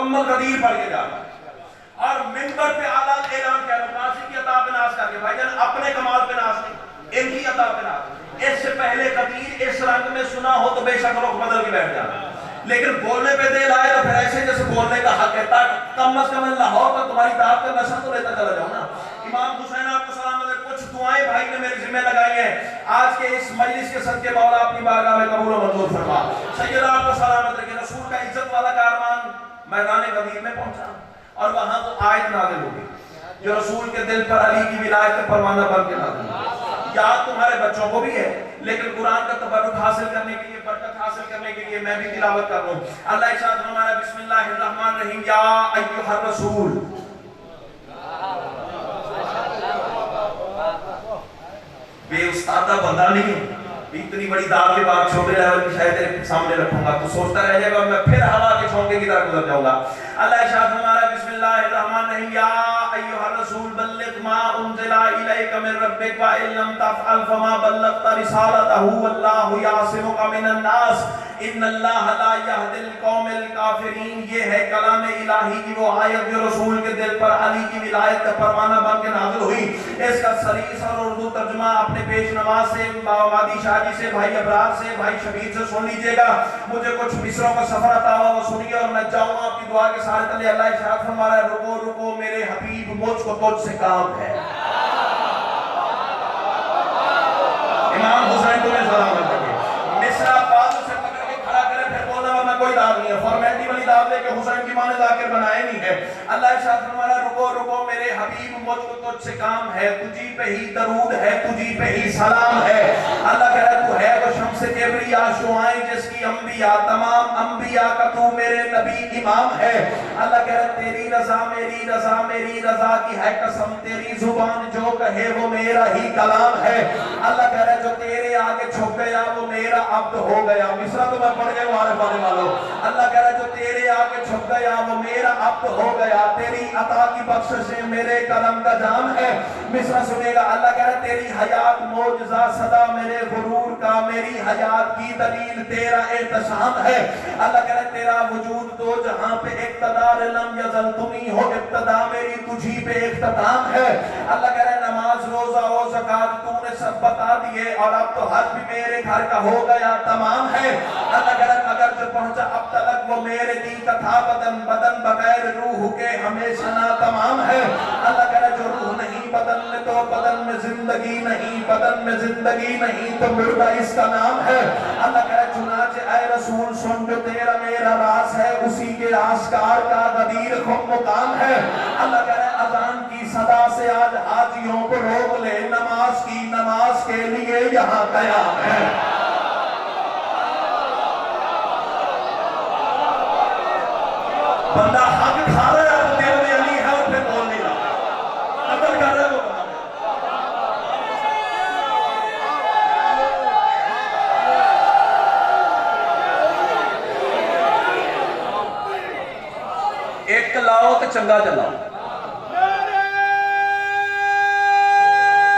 مکمل قدیر پڑھ کے جاتا اور منبر پہ اعلیٰ اعلان کیا نقاسی کی عطا پہ ناز کر کے بھائی جان اپنے کمال پہ ناز نہیں ان کی عطا پہ ناز اس سے پہلے قدیر اس رنگ میں سنا ہو تو بے شک رخ بدل کے بیٹھ جانا لیکن بولنے پہ دل آئے تو پھر ایسے جیسے بولنے کا حق ہے کم از کم لاہور کا تمہاری دعوت کا نشہ تو لیتا چلا جاؤ نا امام حسین آپ کو سلام علیہ کچھ دعائیں بھائی نے میرے ذمہ لگائی ہیں آج کے اس مجلس کے صدقے مولا اپنی بارگاہ میں قبول و منظور فرما سیدنا آپ کو سلامت رکھے رسول کا عزت والا کارمان میدان غدیر میں پہنچا اور وہاں تو آیت نازل ہوگی جو رسول کے دل پر علی کی ولایت کا پروانہ بن کے نازل ہوگی یاد تمہارے بچوں کو بھی ہے لیکن قرآن کا تبرک حاصل کرنے کے لیے برکت حاصل کرنے کے لیے میں بھی تلاوت کر رہا ہوں اللہ ارشاد فرمایا بسم اللہ الرحمن الرحیم یا ایھا الرسول بے استادہ بندہ نہیں ہوں اتنی بڑی دعوت کے بعد چھوٹے لیول کی شاید تیرے سامنے رکھوں گا تو سوچتا رہ جائے گا میں پھر ہوا کے چھونکے کی طرح گزر جاؤں گا اللہ ارشاد فرمایا بسم اللہ الرحمن الرحیم یا ایھا الرسول بلغ ما انزل الیک من ربک وان لم تفعل فما بلغت رسالتہ واللہ یعصمک من الناس ان اللہ لا یہدی القوم الکافرین یہ ہے کلام الہی کی وہ آیت جو رسول کے دل پر علی کی ولایت کا پروانہ بن کے نازل ہوئی اس کا صریح اور اردو ترجمہ اپنے پیش نماز سے وادی شاہی سے بھائی ابرار سے بھائی شبیر سے سن لیجئے گا مجھے کچھ مصروں کا سفر عطا ہوا وہ سنیے اور میں جاؤں آپ کی دعا کے سارے تلے اللہ ارشاد فرما رہا ہے رکو رکو میرے حبیب مجھ کو تجھ سے کام ہے امام حسین تمہیں سلام رکھے مصرا بازو سے پکڑ کے کھڑا کرے پھر بولنا ورنہ کوئی دعوت نہیں ہے فارمیلٹی والی دعوت لے کے حسین کی ماں نے ذاکر بنائے نہیں ہے اللہ ارشاد فرما رہا ہے رکو رکو میرے حبیب مجھ کو تجھ سے کام ہے تجھی پہ ہی درود ہے تجھی پہ ہی سلام ہے اللہ کہہ رہا تو ہے وہ شمس کبریا شعائیں جس کی انبیاء تمام انبیاء کا تو میرے نبی امام ہے اللہ کہہ رہا تیری رضا میری رضا کی ہے قسم تیری زبان جو کہے وہ میرا ہی کلام ہے اللہ کہہ رہا جو تیرے آگے چھپ گیا وہ میرا عبد ہو گیا مصرا تو میں پڑھ گئے ہمارے پانے والوں اللہ کہہ رہا جو تیرے آگے چھپ گیا وہ میرا عبد ہو گیا تیری عطا کی بخشش میرے قلم کا جام ہے مصرا سنے گا اللہ کہہ رہا تیری حیات معجزہ صدا میرے غرور کا میری حیات کی دلیل تیرا احتشام ہے اللہ کہہ رہا تیرا وجود تو جہاں پہ اقتدار لم یزل تمہیں ہو ابتدا میری تجھی پہ اختتام ہے اللہ کہہ رہا نماز روزہ و زکات تو نے سب بتا دیے اور اب تو حج بھی میرے گھر کا ہو گیا تمام ہے اللہ کہہ رہا اگر جو پہنچا اب تلک وہ میرے دین کا تھا بدن بغیر روح کے ہمیشہ نا تمام ہے اللہ کہہ رہا جو روح نہیں بدن میں تو بدن میں زندگی نہیں بدن میں زندگی نہیں تو مردہ اس کا نام ہے اللہ کہہ رہا چنانچہ اے رسول سن جو تیرا میرا راز ہے اسی کے آشکار کا غدیر خم مقام ہے اللہ کہہ رہا اذان کی صدا سے آج حاجیوں کو روک لے نماز کے لیے یہاں قیام ہے بندہ حق کھا رہا ہے تو دل میں علی ہے اور پھر بول نہیں رہا قتل کر رہا ہے وہ ایک لاؤ تو چنگا چلاؤ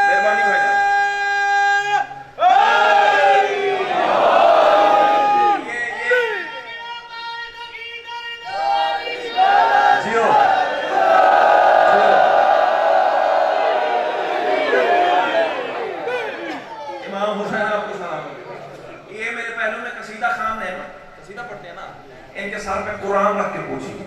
مہربانی بھائی جان ان کے سر پہ قرآن رکھ کے پوچھی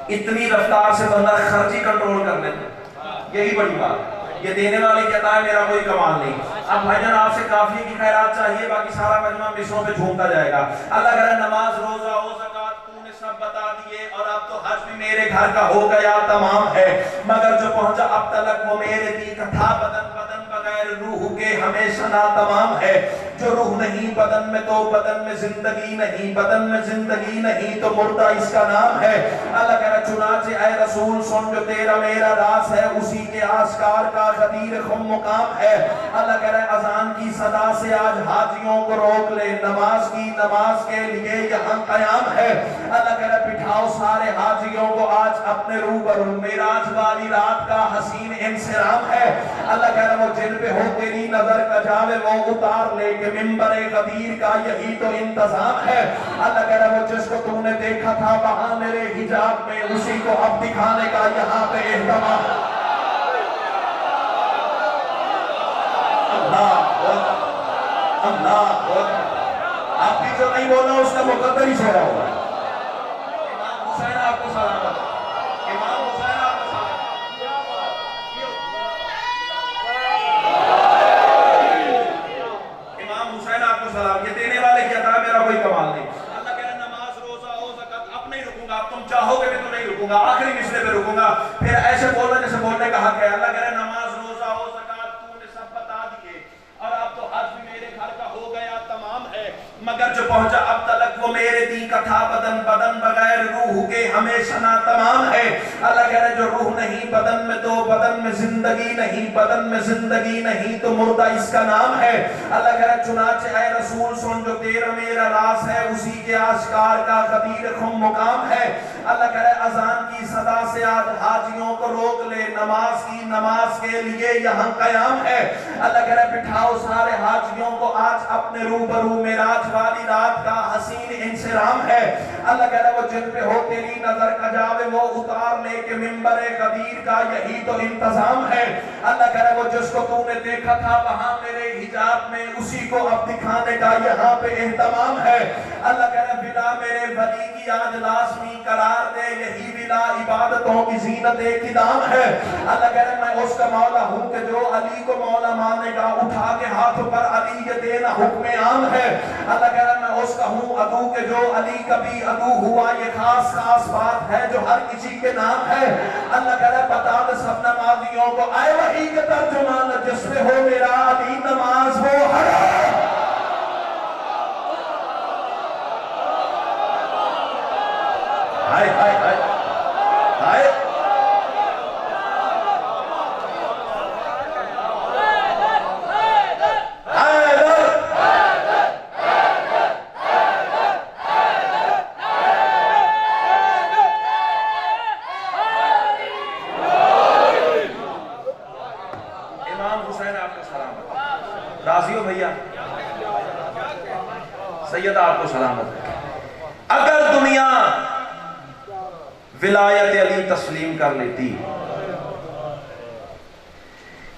اتنی رفتار سے بندہ خرچی کنٹرول کر لیتا یہی بڑی بات یہ دینے والے کہتا ہے میرا کوئی کمال نہیں اب بھائی جان آپ سے کافی کی خیرات چاہیے باقی سارا مجمع مصروں پہ جھومتا جائے گا اللہ کہہ رہا نماز روزہ و زکات تو نے سب بتا دیے اور اب تو حج بھی میرے گھر کا ہو گیا تمام ہے مگر جو پہنچا اب تلک وہ میرے دین کا تھا بدن بغیر روح کے ہمیشہ نا تمام ہے جو روح نہیں بدن میں تو بدن میں زندگی نہیں بدن میں زندگی نہیں تو مردہ اس کا نام ہے اللہ کہہ رہا چنانچہ اے رسول سن جو تیرا میرا راز ہے اسی کے آشکار کا غدیر خم مقام ہے اللہ کہہ رہا اذان کی صدا سے آج حاجیوں کو روک لے نماز کے لیے یہاں قیام ہے اللہ کہہ رہا بٹھاؤ سارے حاجیوں کو آج اپنے روبرو معراج والی رات کا حسین انصرام ہے اللہ کہہ رہا وہ جن پہ ہو تیری نظر کا جاوے وہ اتار لے کے کہ منبر غدیر کا یہی تو انتظام ہے۔ اللہ کہہ رہا وہ جس کو تو نے دیکھا تھا وہاں میرے حجاب میں، اسی کو اب دکھانے کا یہاں پہ اہتمام۔ اللہ آپ بھی جو نہیں بولنا اس کا مقدر ہی چھوڑا ہوا ہے۔ امام حسین آپ کو سلامت، امام حسین آپ کو سلامت۔ امام حسین آپ کو سلام، یہ دینے والے کیا تھا میرا کوئی کمال نہیں۔ اللہ کہہ رہا نماز روزہ ہو زکات اب نہیں رکوں گا، اب تم چاہو گے بھی تو نہیں رکوں گا، آخری مسئلے پہ رکوں گا، پھر ایسے بولنا جیسے بولنے کا حق ہے۔ اللہ کہہ رہا نماز روزہ ہو زکات تو نے سب بتا دیے، اور اب تو حج بھی میرے گھر کا ہو گیا تمام ہے، مگر جو پہنچا اب تلک وہ میرے دی کا تھا بدن، بدن بغیر روح کے ہمیشہ ناتمام ہے۔ اللہ کہہ رہے جو روح نہیں بدن میں تو بدن میں زندگی نہیں، بدن میں زندگی نہیں تو مردہ اس کا نام ہے۔ اللہ کہہ رہے چنانچہ اے رسول سن جو تیرا میرا راز ہے، اسی کے آشکار کا غدیر خم مقام ہے۔ اللہ کہہ رہے اذان کی صدا سے آج حاجیوں کو روک لے، نماز کی نماز کے لیے یہاں قیام ہے۔ اللہ کہہ رہے بٹھاؤ سارے حاجیوں کو آج اپنے روبرو معراج والی رات کا حسین انصرام ہے۔ اللہ کہہ رہا وہ جن پہ ہو تیری نظر کجاوے وہ اتار لے کے منبر غدیر کا یہی تو انتظام ہے۔ اللہ کہہ رہا وہ جس کو تو نے دیکھا تھا وہاں میرے حجاب میں، اسی کو اب دکھانے کا یہاں پہ اہتمام ہے۔ اللہ کہہ رہا ولا میرے ولی کی آج لازمی قرار دے، یہی ولا عبادتوں کی زینت قدام ہے۔ اللہ کہہ رہا میں اس کا مولا ہوں کہ جو علی کو مولا مانے گا، اٹھا کے ہاتھ پر علی یہ دینا حکم عام ہے۔ اللہ کہہ رہا میں اس کا ہوں عدو کہ جو علی کبھی عدو ہوا، یہ خاص خاص بات ہے جو ہر کسی کے نام ہے۔ اللہ کہہ رہا بتا دے سب نمازیوں کو اے وحی کے ترجمان جس میں ہو میرا علی نماز وہ حرام۔ ہائے ہائے ہائے ہائے سیدہ آپ کو سلامت۔ اگر دنیا ولایت علی تسلیم کر لیتی،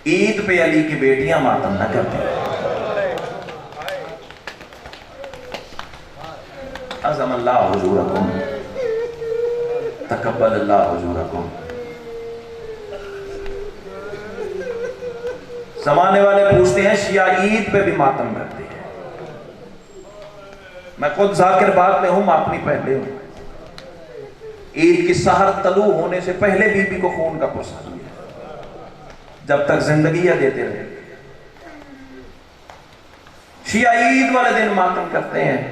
عید پہ علی کی بیٹیاں ماتم نہ کرتی۔ عظم اللہ حضورکم، تقبل اللہ حضورکم۔ زمانے والے پوچھتے ہیں شیعہ عید پہ بھی ماتم کرتے ہیں۔ میں خود ذاکر باغ میں ہوں، ماتمی پہلے ہوں۔ عید کی سحر طلوع ہونے سے پہلے بی بی کو خون کا پرسہ دیا، جب تک زندگیاں دیتے رہے۔ شیعہ عید والے دن ماتم کرتے ہیں،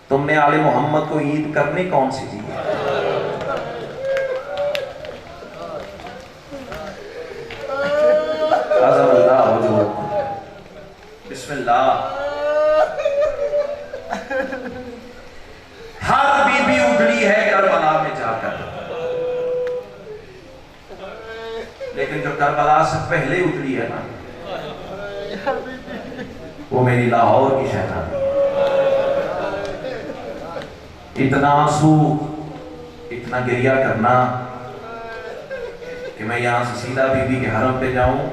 تم نے آل محمد کو عید کرنی کون سی دی ہے؟ عظم اللہ حضورکم۔ بسم اللہ۔ ہر بی بی اجڑی ہے کربلا میں جا کر، لیکن جو کربلا سے پہلے اجڑی ہے نا، وہ میری لاہور کی شہزادی۔ اتنا آنسو، اتنا گریہ کرنا کہ میں یہاں سے سیدھا بی بی کے حرم پہ جاؤں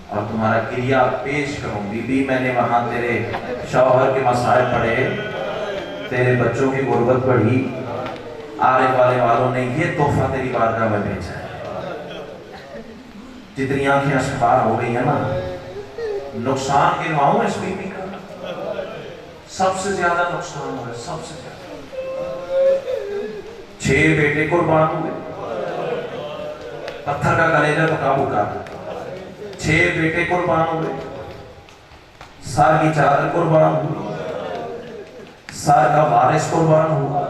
اور تمہارا گریہ پیش کروں۔ بی بی میں نے وہاں تیرے شوہر کے مسائل پڑھے، تیرے بچوں کی غربت بڑھی، آرے والے والوں نے یہ تحفہ تیری بارگاہ میں بھیجا ہے۔ جتنی آنکھیں اشفار ہو گئی ہیں نا، نقصان گنواؤں اس بی بی کا، سب سے زیادہ نقصان ہوا ہے، سب سے زیادہ۔ 6 بیٹے قربان ہوئے، پتھر کا کلیجہ تو قابو کر، 6 بیٹے قربان ہوئے، سر کی چادر قربان ہوئی، سر کا وارث قربان ہوا،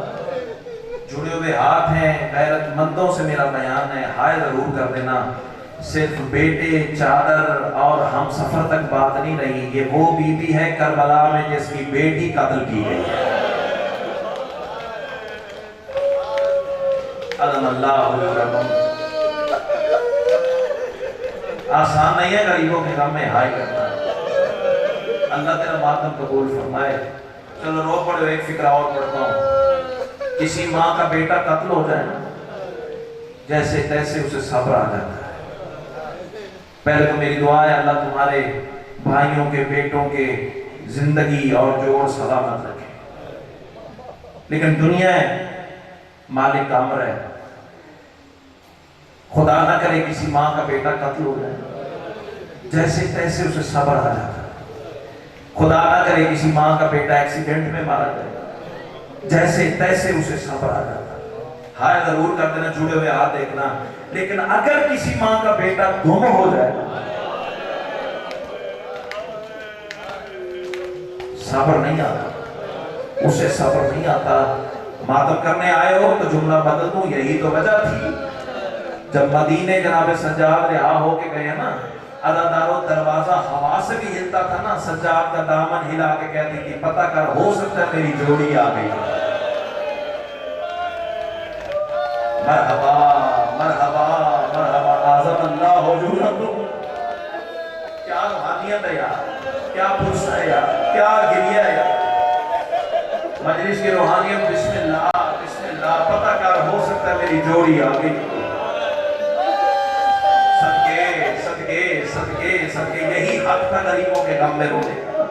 جڑے ہوئے ہاتھ ہیں۔ غیرت مندوں سے میرا بیان ہے، ہائے ضرور کر دینا، صرف بیٹے، چادر اور ہم سفر تک بات نہیں رہی۔ یہ وہ بی بی ہے کربلا میں جس کی بیٹی قتل کی گئی ہے۔ عظم اللہ حضورکم۔ آسان نہیں ہے غریبوں کے غم میں ہائے کرنا، اللہ تیرا ماتم قبول فرمائے. چلو رو پڑھو, ایک فکرہ اور پڑھتا ہوں. کسی ماں کا بیٹا قتل ہو جائے نا, جیسے تیسے اسے صبر آ جاتا ہے. پہلے تو میری دعا ہے اللہ تمہارے بھائیوں کے بیٹوں کے زندگی اور جوڑ سلامت رکھے. لیکن دنیا ہے, مالک امر ہے, خدا نہ کرے کسی ماں کا بیٹا قتل ہو جائے, جیسے تیسے اسے صبر آ جاتا ہے. خدا نہ کرے کسی ماں کا بیٹا ایکسیڈنٹ میں مارا جائے, جیسے تیسے اسے صبر آ جاتا ہے. ہائے ضرور کر دینا, جڑے ہوئے ہاتھ دیکھنا. لیکن اگر کسی ماں کا بیٹا گم ہو جائے, صبر نہیں آتا, اسے صبر نہیں آتا. ماتم کرنے آئے ہو تو جملہ بدل دوں, یہی تو وجہ تھی جب مدینے جناب سجاد رہا ہو کے گئے نا, ادادارو دروازہ ہوا سے بھی ہلتا تھا نا, سجاد کا دامن ہلا کے کہتی تھی پتہ کر ہو سکتا ہے میری جوڑی آ گئی. مرحبا مرحبا مرحبا, اعظم اللہ حضورکم. کیا روحانیت ہے یار, کیا پرس ہے یار, کیا گریہ ہے یار. مجلس کی روحانیت, بسم اللہ بسم اللہ, پتہ کر ہو سکتا ہے میری جوڑی آ گئی. صدقے یہی حق تھا غریبوں کے غم میں رونے کا.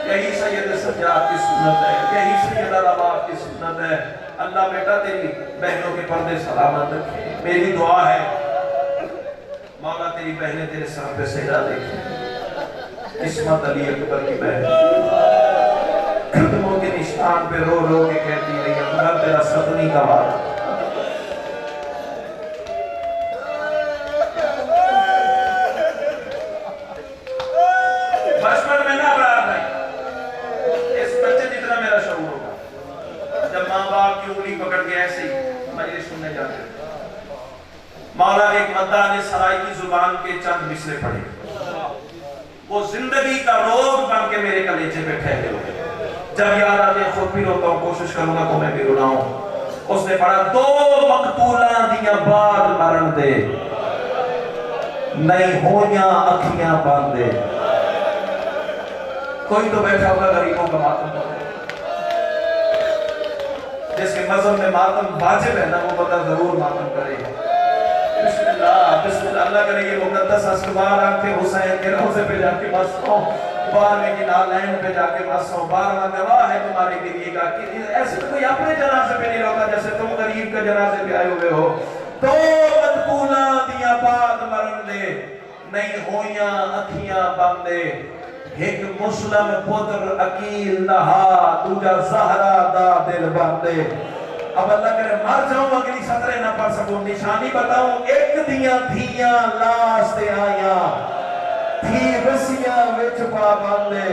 یہی سید سجاد کی سنت ہے, یہی سید الاباب کی سنت ہے. اللہ بیٹا تیری بہنوں کے پردے سلامت رکھے. میری دعا ہے مولا تیری بہنیں تیرے سر پہ سجدہ دیکھیں. عصمت علی اکبر کی بہن قدموں کے نشان پہ رو رو کے کہتی رہی ہے تیرا ستنی کا وعدہ. مولا ایک مداح سرائی کی زبان کے چند مصرے پڑھے, وہ زندگی کا روگ بن کے میرے کلیجے پہ ٹھہرے ہوئے. جب یاد آتے ہیں خود بھی روتا ہوں, کوشش کروں گا تو میں بھی رلاؤں. اس نے پڑھا دو مقتولاں دیاں بعد مرن دے, نہیں ہویاں اکھیاں باندے. کوئی تو بیٹھا ہوگا غریبوں کا ماتم کرے, جس کے مذہب میں ماتم واجب ہے نا وہ بتا ضرور ماتم کرے. بسم اللہ بسم اللہ. اللہ کرے یہ مقدس اسکبار آنکھیں حسین کے روزے پہ جا کے بسوں, بارے کی نالین پہ جا کے بسوں. بارہ گواہ ہے تمہارے لیے گا کہ ایسے کوئی اپنے جنازے پہ نہیں روتا جیسے تم غریب کے جنازے پہ آئے ہوئے ہو. تو مدقولاں دیا بعد مرن دے, نہیں ہویاں اکھیاں باندے. ایک مسلم پتر عقیل نہا, دوجا زہرا دا دل باندے. اب اللہ کرے مر جاؤں اگلی سطرے نہ پڑھ سکوں, نشانی بتاؤں. ایک دیاں دھیاں لاس دے آیاں, تھی رسیاں وچ پا باندے.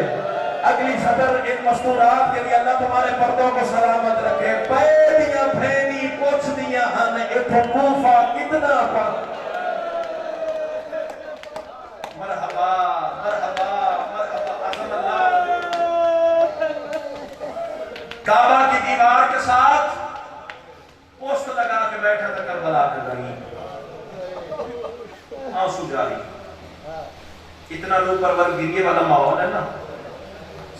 اگلی سطر ان مستورات کے لیے اللہ تمہارے پردوں کو سلامت رکھے. پے دیاں بھینی پوچھ دیاں ہن, اتھو کوفہ کتنا پا. مرحبا مرحبا مرحبا, عظم اللہ. کعبہ کی دیوار کے ساتھ پوسٹ لگا کے بیٹھا تھا کربلا کے غریب, آنسو جاری. اتنا روح پرور گریے والا ماحول ہے نا,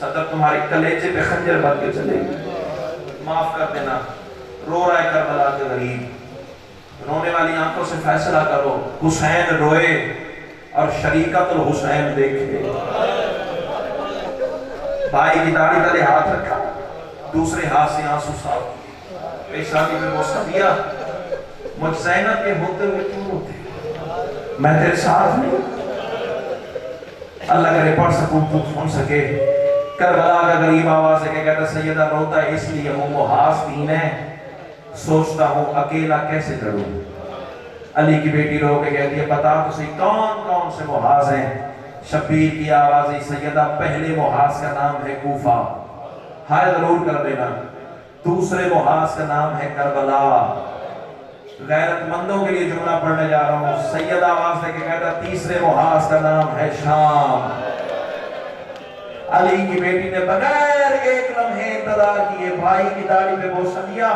صدر تمہارے کلیجے پہ خنجر بن کے چلے گی. معاف کر دینا, رو رہا ہے کربلا کے غریب. رونے والی آنکھوں سے فیصلہ کرو. حسین روئے اور شریکت الحسین دیکھے. بھائی کی داڑھی تلے ہاتھ رکھا, دوسرے ہاتھ سے آنسو صاف کیے, پیشانی میں بوسہ دیا. مجھ زینب کے ہوتے ہوئے کیوں روتے, میں تیرے ساتھ نہیں. اللہ کرے پڑھ سکوں تو سن سکے. کربلا کا غریب آواز ہے کہ کہتا سیدہ روتا ہے اس لیے وہ محاذ دین ہے, سوچتا ہوں اکیلا کیسے کروں. علی کی بیٹی رو کے کہتی ہے بتا تو صحیح کون کون سے محاذ ہیں. شبیر کی آواز ہے سیدہ پہلے محاذ کا نام ہے کوفہ, ہائے ضرور کر دینا. دوسرے محاذ کا نام ہے کربلا. غیرت مندوں کے لیے جملہ پڑھنے جا رہا ہوں. سید آواز دے کے کہتا تیسرے محاذ کا نام ہے شام. علی کی بیٹی نے بغیر ایک لمحے انتظار کیے بھائی کی داڑھی پہ بوسہ دیا.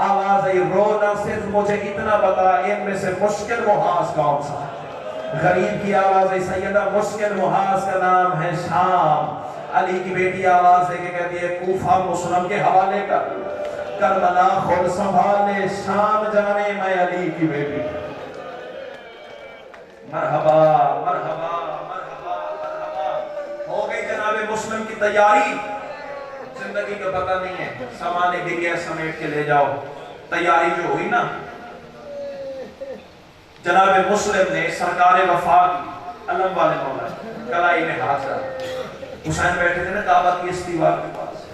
آواز ہے رو نہ صرف مجھے اتنا بتا ان میں سے مشکل محاذ کون سا ہے. غریب کی آواز ہے سیدہ مسکن محاذ کا نام ہے شام. علی کی بیٹی آواز دے کے کہتی ہے کوفہ مسلم کے حوالے کر، کربلا خود سنبھالے، شام جانے میں علی کی بیٹی. مرحبا مرحبا مرحبا مرحبا. ہو گئی جناب مسلم کی تیاری. زندگی کا پتہ نہیں ہے، سامان گریا سمیٹ کے لے جاؤ. تیاری جو ہوئی نا، جناب مسلم نے سرکار وفا کی علم والے مولا کلائی میں ہاتھ رکھا. حسین بیٹھے تھے نا کعبہ کی اس دیوار کے پاس.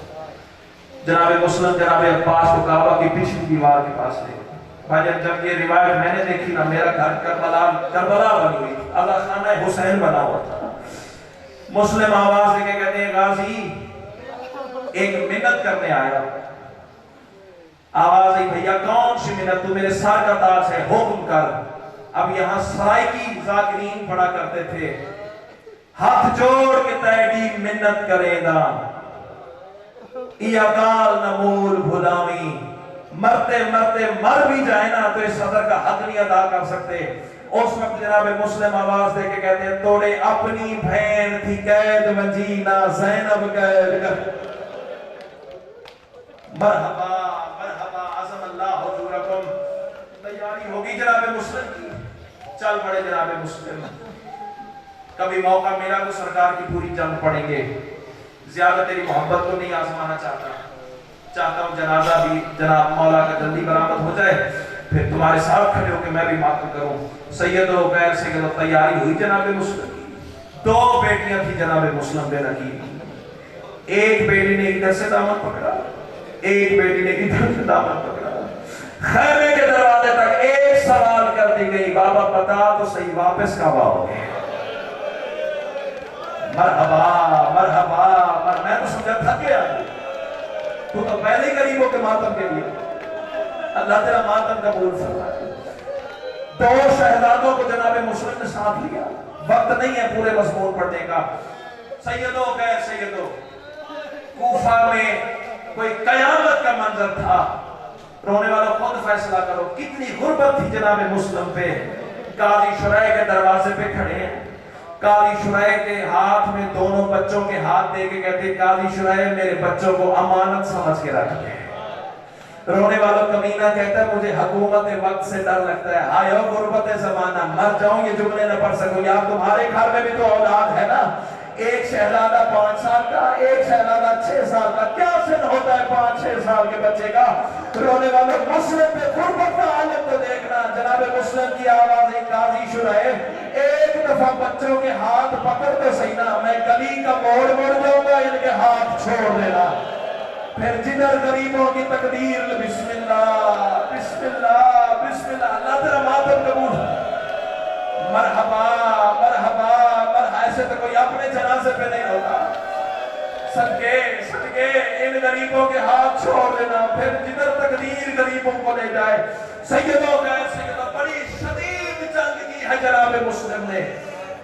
جناب مسلم جناب عباس کو کعبہ کی پچھلی دیوار کے پاس لے گئے. بھائی جب یہ روایت میں نے دیکھی نا، میرا گھر کربلا بنی ہوئی تھی، اللہ خانہ حسین بنا ہوا تھا. مسلم آواز دے کے کہتے ہیں غازی ایک منت کرنے آیا. آواز ہے بھیا کون سی منت؟ تو میرے سر کا تاج ہے، حکم کر. اب یہاں سرائی کی ذاکرین پڑھا کرتے تھے، ہاتھ جوڑ کے تیری منت کرے دا ای اکال نمول بھلامی. مرتے مرتے مر بھی جائے نا تو اس صدر کا حق نہیں ادا کر سکتے. اس وقت جناب مسلم آواز دے کے کہتے ہیں توڑے اپنی بہن تھی قید منجینا زینب قید کر. مرحبا مرحبا عظم اللہ حضورکم. تیاری ہوگی جناب مسلم کی. چل پڑے جناب مسلم. کبھی موقع ملا تو سرکار کی پوری جنگ پڑھیں گے. زیادہ تیری محبت کو نہیں آزمانا چاہتا ہوں جنازہ بھی جناب مولا کا جلدی برآمد ہو جائے، پھر تمہارے ساتھ کھڑے ہو کے میں بھی ماتم کروں. سید و غیر سے تیاری ہوئی جناب مسلم کی. 2 بیٹیاں تھی جناب مسلم بے نقیب. ایک بیٹی نے ادھر سے دامن پکڑا، ایک بیٹی نے ادھر سے دامن پکڑا. خیمے کے دروازے تک ایک سوال کر دی گئی، بابا بتا تو صحیح واپس کب آؤ گے؟ مرحبا مرحبا. میں تو سمجھا تھک گیا، تو پہلے ہی غریبوں کے ماتم کے لیے. اللہ تیرا ماتم قبول فرمائے. 2 شہزادوں کو جناب مسلم نے ساتھ لیا. وقت نہیں ہے پورے مضمون پڑھنے کا. سیدوں غیر سیدوں، کوفہ میں کوئی قیامت کا منظر تھا. رونے والوں خود فیصلہ کرو کتنی غربت تھی جناب مسلم پہ. قاضی شرح کے دروازے پہ کھڑے ہیں. قاضی شرح کے ہاتھ میں دونوں بچوں کے ہاتھ دے کے کہتے قاضی شرح میرے بچوں کو امانت سمجھ کے رکھ دے. رونے والوں کمینہ کہتا ہے مجھے حکومت وقت سے ڈر لگتا ہے. آئے ہو غربت زمانہ، مر جاؤں یہ جملے نہ پڑھ سکوں. یا تمہارے گھر میں بھی تو اولاد ہے نا. ایک شہزادہ 5 سال کا، ایک شہزادہ 6 سال کا. کیا سن ہوتا ہے 5-6 سال کے بچے کا؟ رونے والوں مسلم پہ غربت کا عالم تو دیکھنا. جناب مسلم کی آواز قاضی شرح ایک دفعہ بچوں کے ہاتھ پکڑ تو صحیح نا، میں گلی کا موڑ جاؤں گا، ان کے ہاتھ چھوڑ دینا. پھر جدھر غریبوں کی تقدیر بسم اللہ بسم اللہ بسم اللہ. اللہ تیرا ماتم قبول. مرحبا مرحبا مرحبا. ایسے تو کوئی اپنے جنازے پہ نہیں ہوتا. صدقے ان غریبوں کے ہاتھ چھوڑ دینا. پھر جدھر تقدیر غریبوں کو لے جائے. سیدوں غیر سیدوں، بڑی شدید جنگ کی ہے جناب مسلم نے.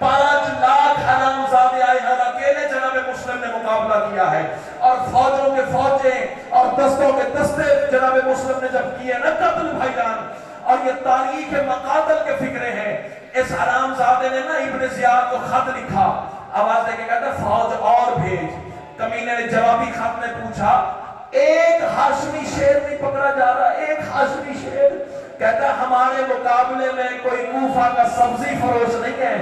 5 لاکھ حرام زادے آئے ہیں، اکیلے جناب مسلم نے مقابلہ کیا ہے. اور فوجوں کے فوجیں اور دستوں کے دستے جناب مسلم نے جب کیے نا قتل بھائی جان. اور یہ تاریخ مقاتل کے فکرے ہیں. اس حرام زادے نے نا ابن زیاد کو خط لکھا، آواز دے کے کہتا فوج اور بھیج. کمینے نے جوابی خط میں پوچھا ایک ہاشمی شیر نہیں پکڑا جا رہا، ایک ہاشمی شیر. کہتا ہمارے مقابلے میں کوئی کوفہ کا سبزی فروش نہیں ہے،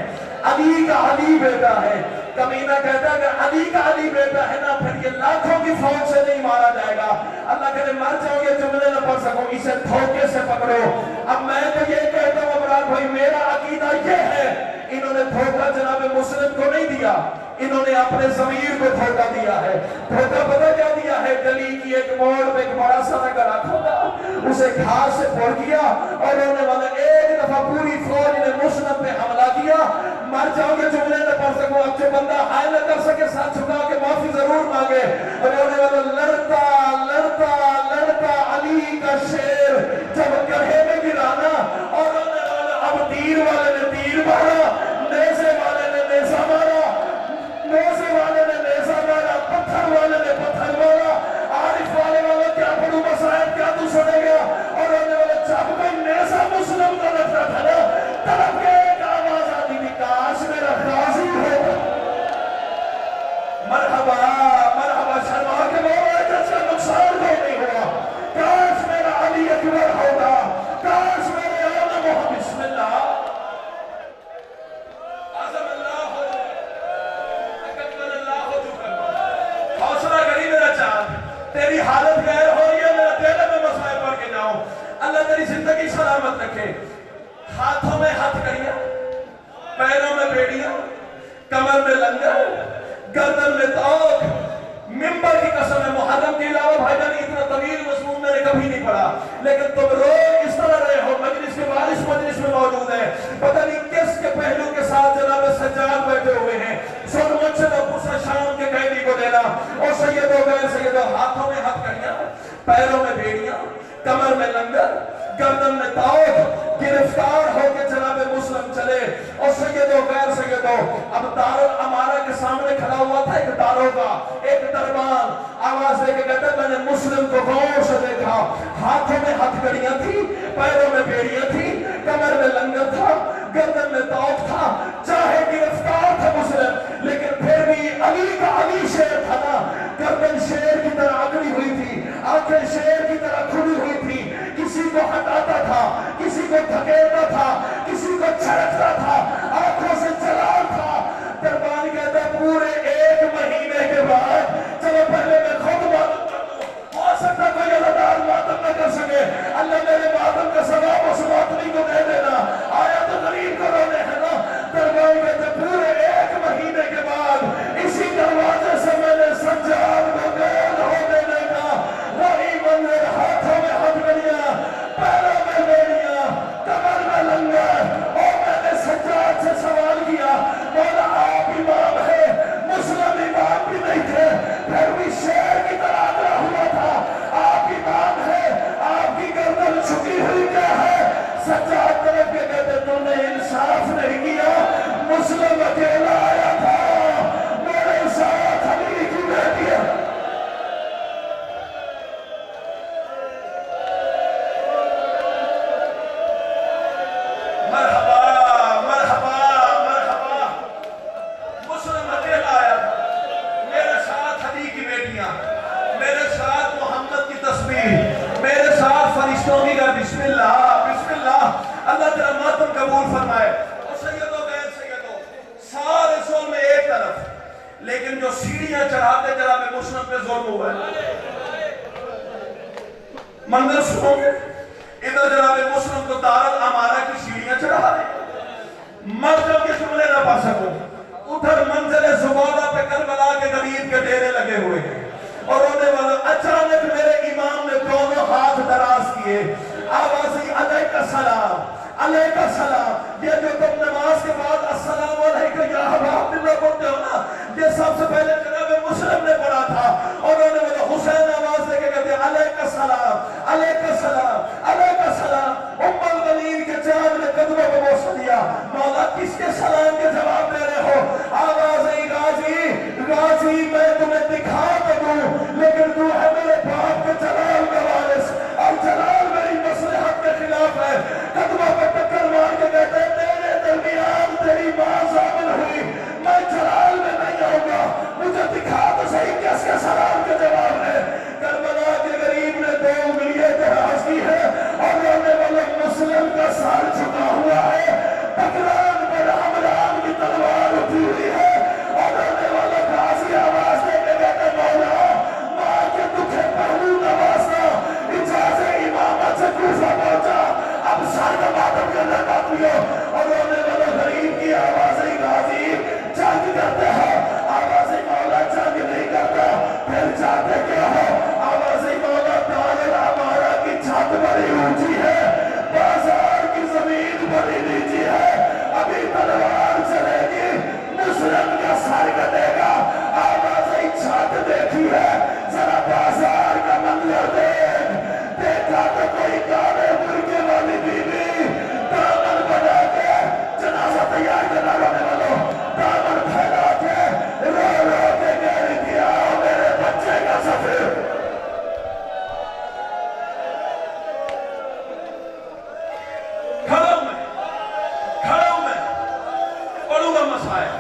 علی کا علی بیٹا ہے. کمینہ کہتا ہے کہ علی کا علی بیٹا ہے نا، پھر یہ لاکھوں کی فوج سے نہیں مارا جائے گا. اللہ کہتے مر جاؤ یہ جملے نہ پڑھ سکوں، اسے دھوکے سے پکڑو. اب میں تو یہ کہتا ہوں عمران بھائی میرا عقیدہ یہ ہے، انہوں نے دھوکہ جناب مسلم کو نہیں دیا، انہوں نے اپنے ضمیر کو دھوکہ دیا ہے. دھوکہ پتہ کیا دیا ہے؟ گلی کی ایک موڑ پہ ایک بڑا سا گلا کھودا، اسے گھاس سے پھوڑ کیا اور رونے والے ایک دفعہ پوری فوج نے مسلم پہ حملہ کیا. مر جاؤ گے جملے نہ پڑھ سکوں. اب جو بندہ حائل نہ کر سکے ساتھ چھکا کے معافی ضرور مانگے. رونے والا لڑتا لڑتا لڑتا علی کا شیر جب گڑھے میں گرانا اور رونے والا اب تیر والے نے تیر مارا، نیزے والے نے نیزہ مارا، نیزے والے نے نیزہ مارا، پتھر والے نے پتھر مارا. عارف والے والا کیا پڑھوں مسائب کیا تو سنے گا. اور رونے والے جب کوئی نیزہ مسلم کا لگتا تھا نا طرف کے ایک آواز آتی تیری حالت غیر ہو رہی ہے، میرا دل میں مسائل پڑھ کے جاؤں. اللہ تیری زندگی سلامت رکھے. ہاتھوں میں ہتھ کڑیاں، پیروں میں بیڑیاں، کمر میں لنگر، گردن میں توق. ممبر کی قسم ہے، محرم کے علاوہ بھائی جان اتنا طویل مضمون میں نے کبھی نہیں پڑھا، لیکن تم روز اس طرح رہے ہو. مجلس کے بعد اس مجلس میں موجود ہے، پتہ نہیں کس کے پہلو کے ساتھ جناب سجاد بیٹھے ہوئے ہیں. سن مجھ سے دوسرا شام کے قیدی کو دینا. اور سیدو غیر سیدو، ہاتھوں میں ہتھ کڑیاں، پیروں میں بیڑیاں، کمر میں لنگر، گردن میں توق. گرفتار ہو کے جناب مسلم چلے. اور سیدو غیر سیدو، اب دارالامارہ کے سامنے کھڑا ہوا تھا ایک داروغہ، ایک دربان. آواز دے کے کہتا ہے میں نے مسلم کو غور سے دیکھا، ہاتھوں میں ہتھ کڑیاں تھی، پیروں میں بیڑیاں تھی، کمر میں لنگر تھا، گردن میں توق تھا. چاہے گرفتار تھا مسلم، لیکن پھر بھی علی کا علی شیر تھا نا. گردن شیر کی طرح اکڑی ہوئی تھی، آنکھیں شیر کی طرح کھلی ہوئی تھی. کسی کو ہٹاتا تھا، کسی کو دھکیلتا تھا، کسی کو چھڑکتا تھا، آنکھوں سے جلال تھا. دربان کہتا ہے پورے 1 مہینے کے بعد، چلو پہلے میں خود معلوم کر دوں، ہو سکتا کوئی عزادار ماتم نہ کر سکے. اللہ میرے ماتم کا ثواب اس ماتمی کو دے دینا. آیا تو غریب کو رونے ہے نا. دربان کہتا ہے پورے 1 مہینے کے بعد اسی دروازے سے میں نے سجاد کو غیر ہونے دیکھا. وہی منظر، ہاتھوں میں ہتھ کڑیاں، پیروں میں بیڑیاں، کمر میں لنگر. اور میں نے سجاد سے سوال کیا، مولا آپ امام ہے، مسلم امام بھی نہیں تھے، پھر بھی شیر کی طرح اکڑا ہوا تھا. آپ امام ہے، آپ کی گردن جھکی ہوئی کیا ہے؟ سجاد طرف کے کہتے تم نے انصاف نہیں کیا. مسلم اکیلا آیا تھا، میرے ساتھ علی کی بیٹی ہے. مرحبا مرحبا مرحبا. مسلم اکیلا آیا تھا، میرے ساتھ علی کی بیٹیاں، میرے ساتھ محمد کی تسبیح، میرے ساتھ فرشتوں کی گا. بسم اللہ بسم اللہ. اللہ تیرا ماتم قبول فرمائے. اور سیدو غیر سیدو، سارے ظلم ایک طرف، لیکن جو سیڑھیاں چڑھاتے جناب مسلم پہ ظلم ہوا ہے. منظر سنو گے، ادھر جناب مسلم کو دارالامارہ کی سیڑھیاں چڑھا دیں، مردوں کے جملے نہ پا سکوں. ادھر منزل زبادہ پہ کربلا کے غریب کے ڈیرے لگے ہوئے ہیں. اور رونے والوں، اچانک میرے امام نے دونوں ہاتھ دراز کیے. آوازی علیک السلام علیک السلام. یہ جو تم نماز کے بعد السلام علیکم یا ابا عبداللہ پڑھتے ہو نا، یہ سب سے پہلے جناب مسلم نے پڑھا تھا. اور رونے والوں، حسین آواز دے کے کہتے ہیں علیک السلام علیک السلام علیک السلام. ام الغنیم کے چاند نے قدموں کو بوسہ دیا. مولا کس کے سلام کے جواب دے رہے ہو؟ آواز ای غازی غازی، میں تمہیں دکھا تو دوں، لیکن تو ہے میرے باپ کے جلال کا وارث، اور جلال میری مصلحت کے خلاف ہے. قدموں پہ ٹکر مار کے کہتے ہیں تیرے درمیان تیری ماں ضامن ہوئی، میں جلال میں نہیں آؤں گا. مجھے دکھا تو صحیح کس کے سلام کے جواب ہے. کربلا کے غریب نے 2 انگلیاں دراز کی ہے، اور رونے والے مسلم کا سر جھکا ہوا ہے. بکران پر حمران کی تلوار اٹھی ہوئی ہے. اور رونے والا غازی آواز دے کے کہتے مولا ماں کے دکھے پہلو نوازنا. اجازت امامت سے کوفہ پہنچا، اب سر کا ماتم کرنے باقی ہو. اور رونے والا غریب کی آواز غازی جنگ کرتے ہو. آواز مولا جنگ نہیں کرتا، پھر جاتے کیا ہو؟ آواز مولا دارالامارہ کی چھت بڑی اونچی ہے، بازار کی زمین بڑی نیچی ہے. ابھی تلوار چلے گی، مسلم کا سر کٹے گا. آواز چھت دیکھی ہے، ذرا بازار کا منظر دیکھ. دیکھا تو کوئی کالے مرغے والی بیوی دامن بنا کے جنازہ تیار کرنا. رونے والوں، دامن پھیلا کے رو رو کے کہہ رہی تھی آؤ میرے بچے کا سفر. کھڑا ہوں میں پڑھوں گا مسائل،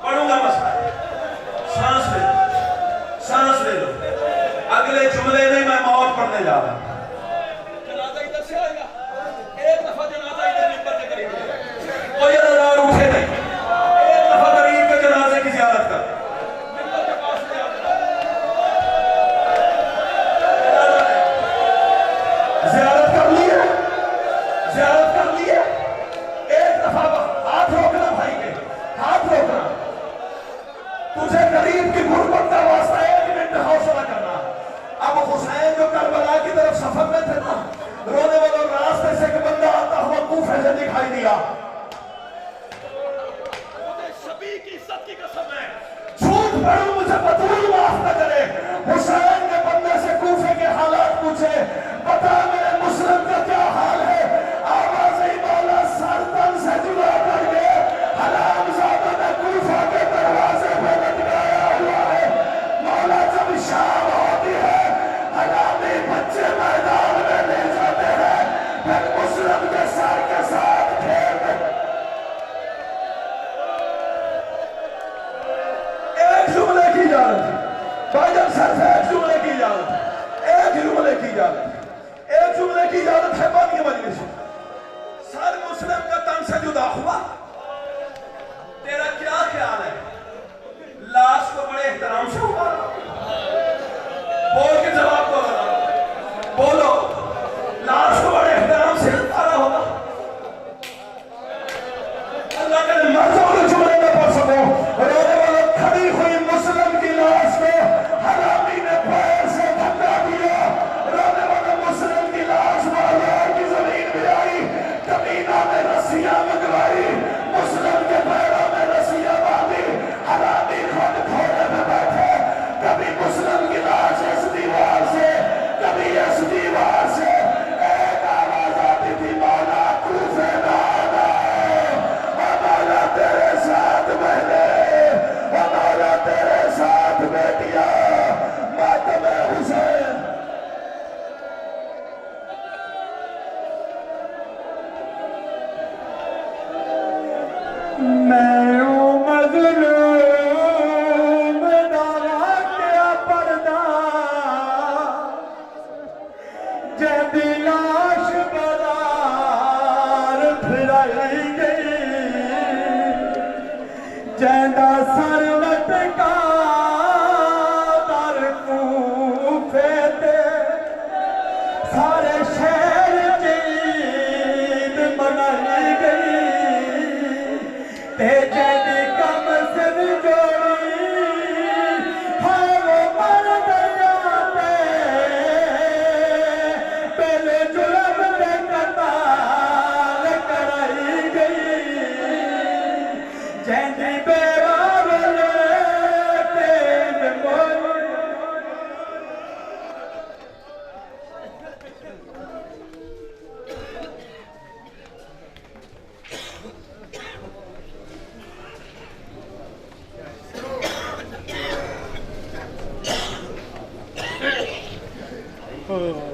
پڑھوں گا مسائل. سانس لے لو. اگلے جملے نہیں، میں موت پڑھنے جا رہا ہوں. جنازہ ادھر سے آئے گا، ایک دفعہ جنازہ ادھر ممبر کے قریب ہے، کوئی ادھر اٹھے نہیں. ایک دفعہ غریب کے جنازے کی زیارت کر، ممبر کے پاس شہید کی غربت کا واسطہ 1 منٹ حوصلہ کرنا. اب حسین جو کربلا کی طرف سفر میں تھے نا, رونے والوں راستے سے ایک بندہ آتا ہوا کوفے سے دکھائی دیا. مجھے شبی کی عزت کی قسم ہے, جھوٹ پڑھوں مجھے بطول معاف نہ کرے. حسین کے بندے سے کوفے کے حالات پوچھے, بتا میرے مسلم کا کیا حال ہے. آواز ہی بالا سر تن سے جدا کر کے حرام زادہ نے کوفہ کے دروازے پہ لٹکایا ہوا ہے. مولا جب شام ہوتی ہے حرامی بچے میدان میں لے جاتے ہیں, پھر مسلم کے سر کے ساتھ کھیلتے. ایک جملے کی اجازت ہے بھائی جان, صرف ایک جملے کی اجازت ہے, ایک جملے کی اجازت ہے, ایک جملے کی اجازت ہے. بات یہ مجلس سر مسلم کا تن سے جدا ہوا, تیرا کیا خیال ہے لاش کو بڑے احترام سے اتارا؟ بول کے جواب دو, بولو, لاش کو بڑے احترام سے اتارا ہوگا؟ اللہ کے مرضوں جملے میں پڑھ سکو. رونے والا کھڑی ہوئی مسلم کی لاش کو حرامی نے پیر سے دھکا دیا. رونے والا مسلم کی لاش بازار کی زمین میں آئی, کمینہ میں رسیاں منگوائی, مسلم کے پیروں میں رسیاں باندھی, حرامی خود گھوڑے میں بیٹھے. کبھی مسلم کی لاش اس دیوار سے, کبھی اس دیوار سے. ایک آواز آتی تھی, مولا کوفے نہ آنا, مولا تیرے ساتھ بہنیں, مولا تیرے ساتھ بیٹیاں, ماتم حسین. میں ہوں مظلوم دعویٰ کیا پردہ, جیدی لاش بازار پھرائی گئی, جیدہ سر لٹکا در کوفے تے, سارے شہر عید منائی گئی. تے جیدی کم سن جوڑی ہائے وہ مر گیا تے, پہلے ظلم دے قتال کرائی گئی. جیدی بیوہ والے تے مولی Oh.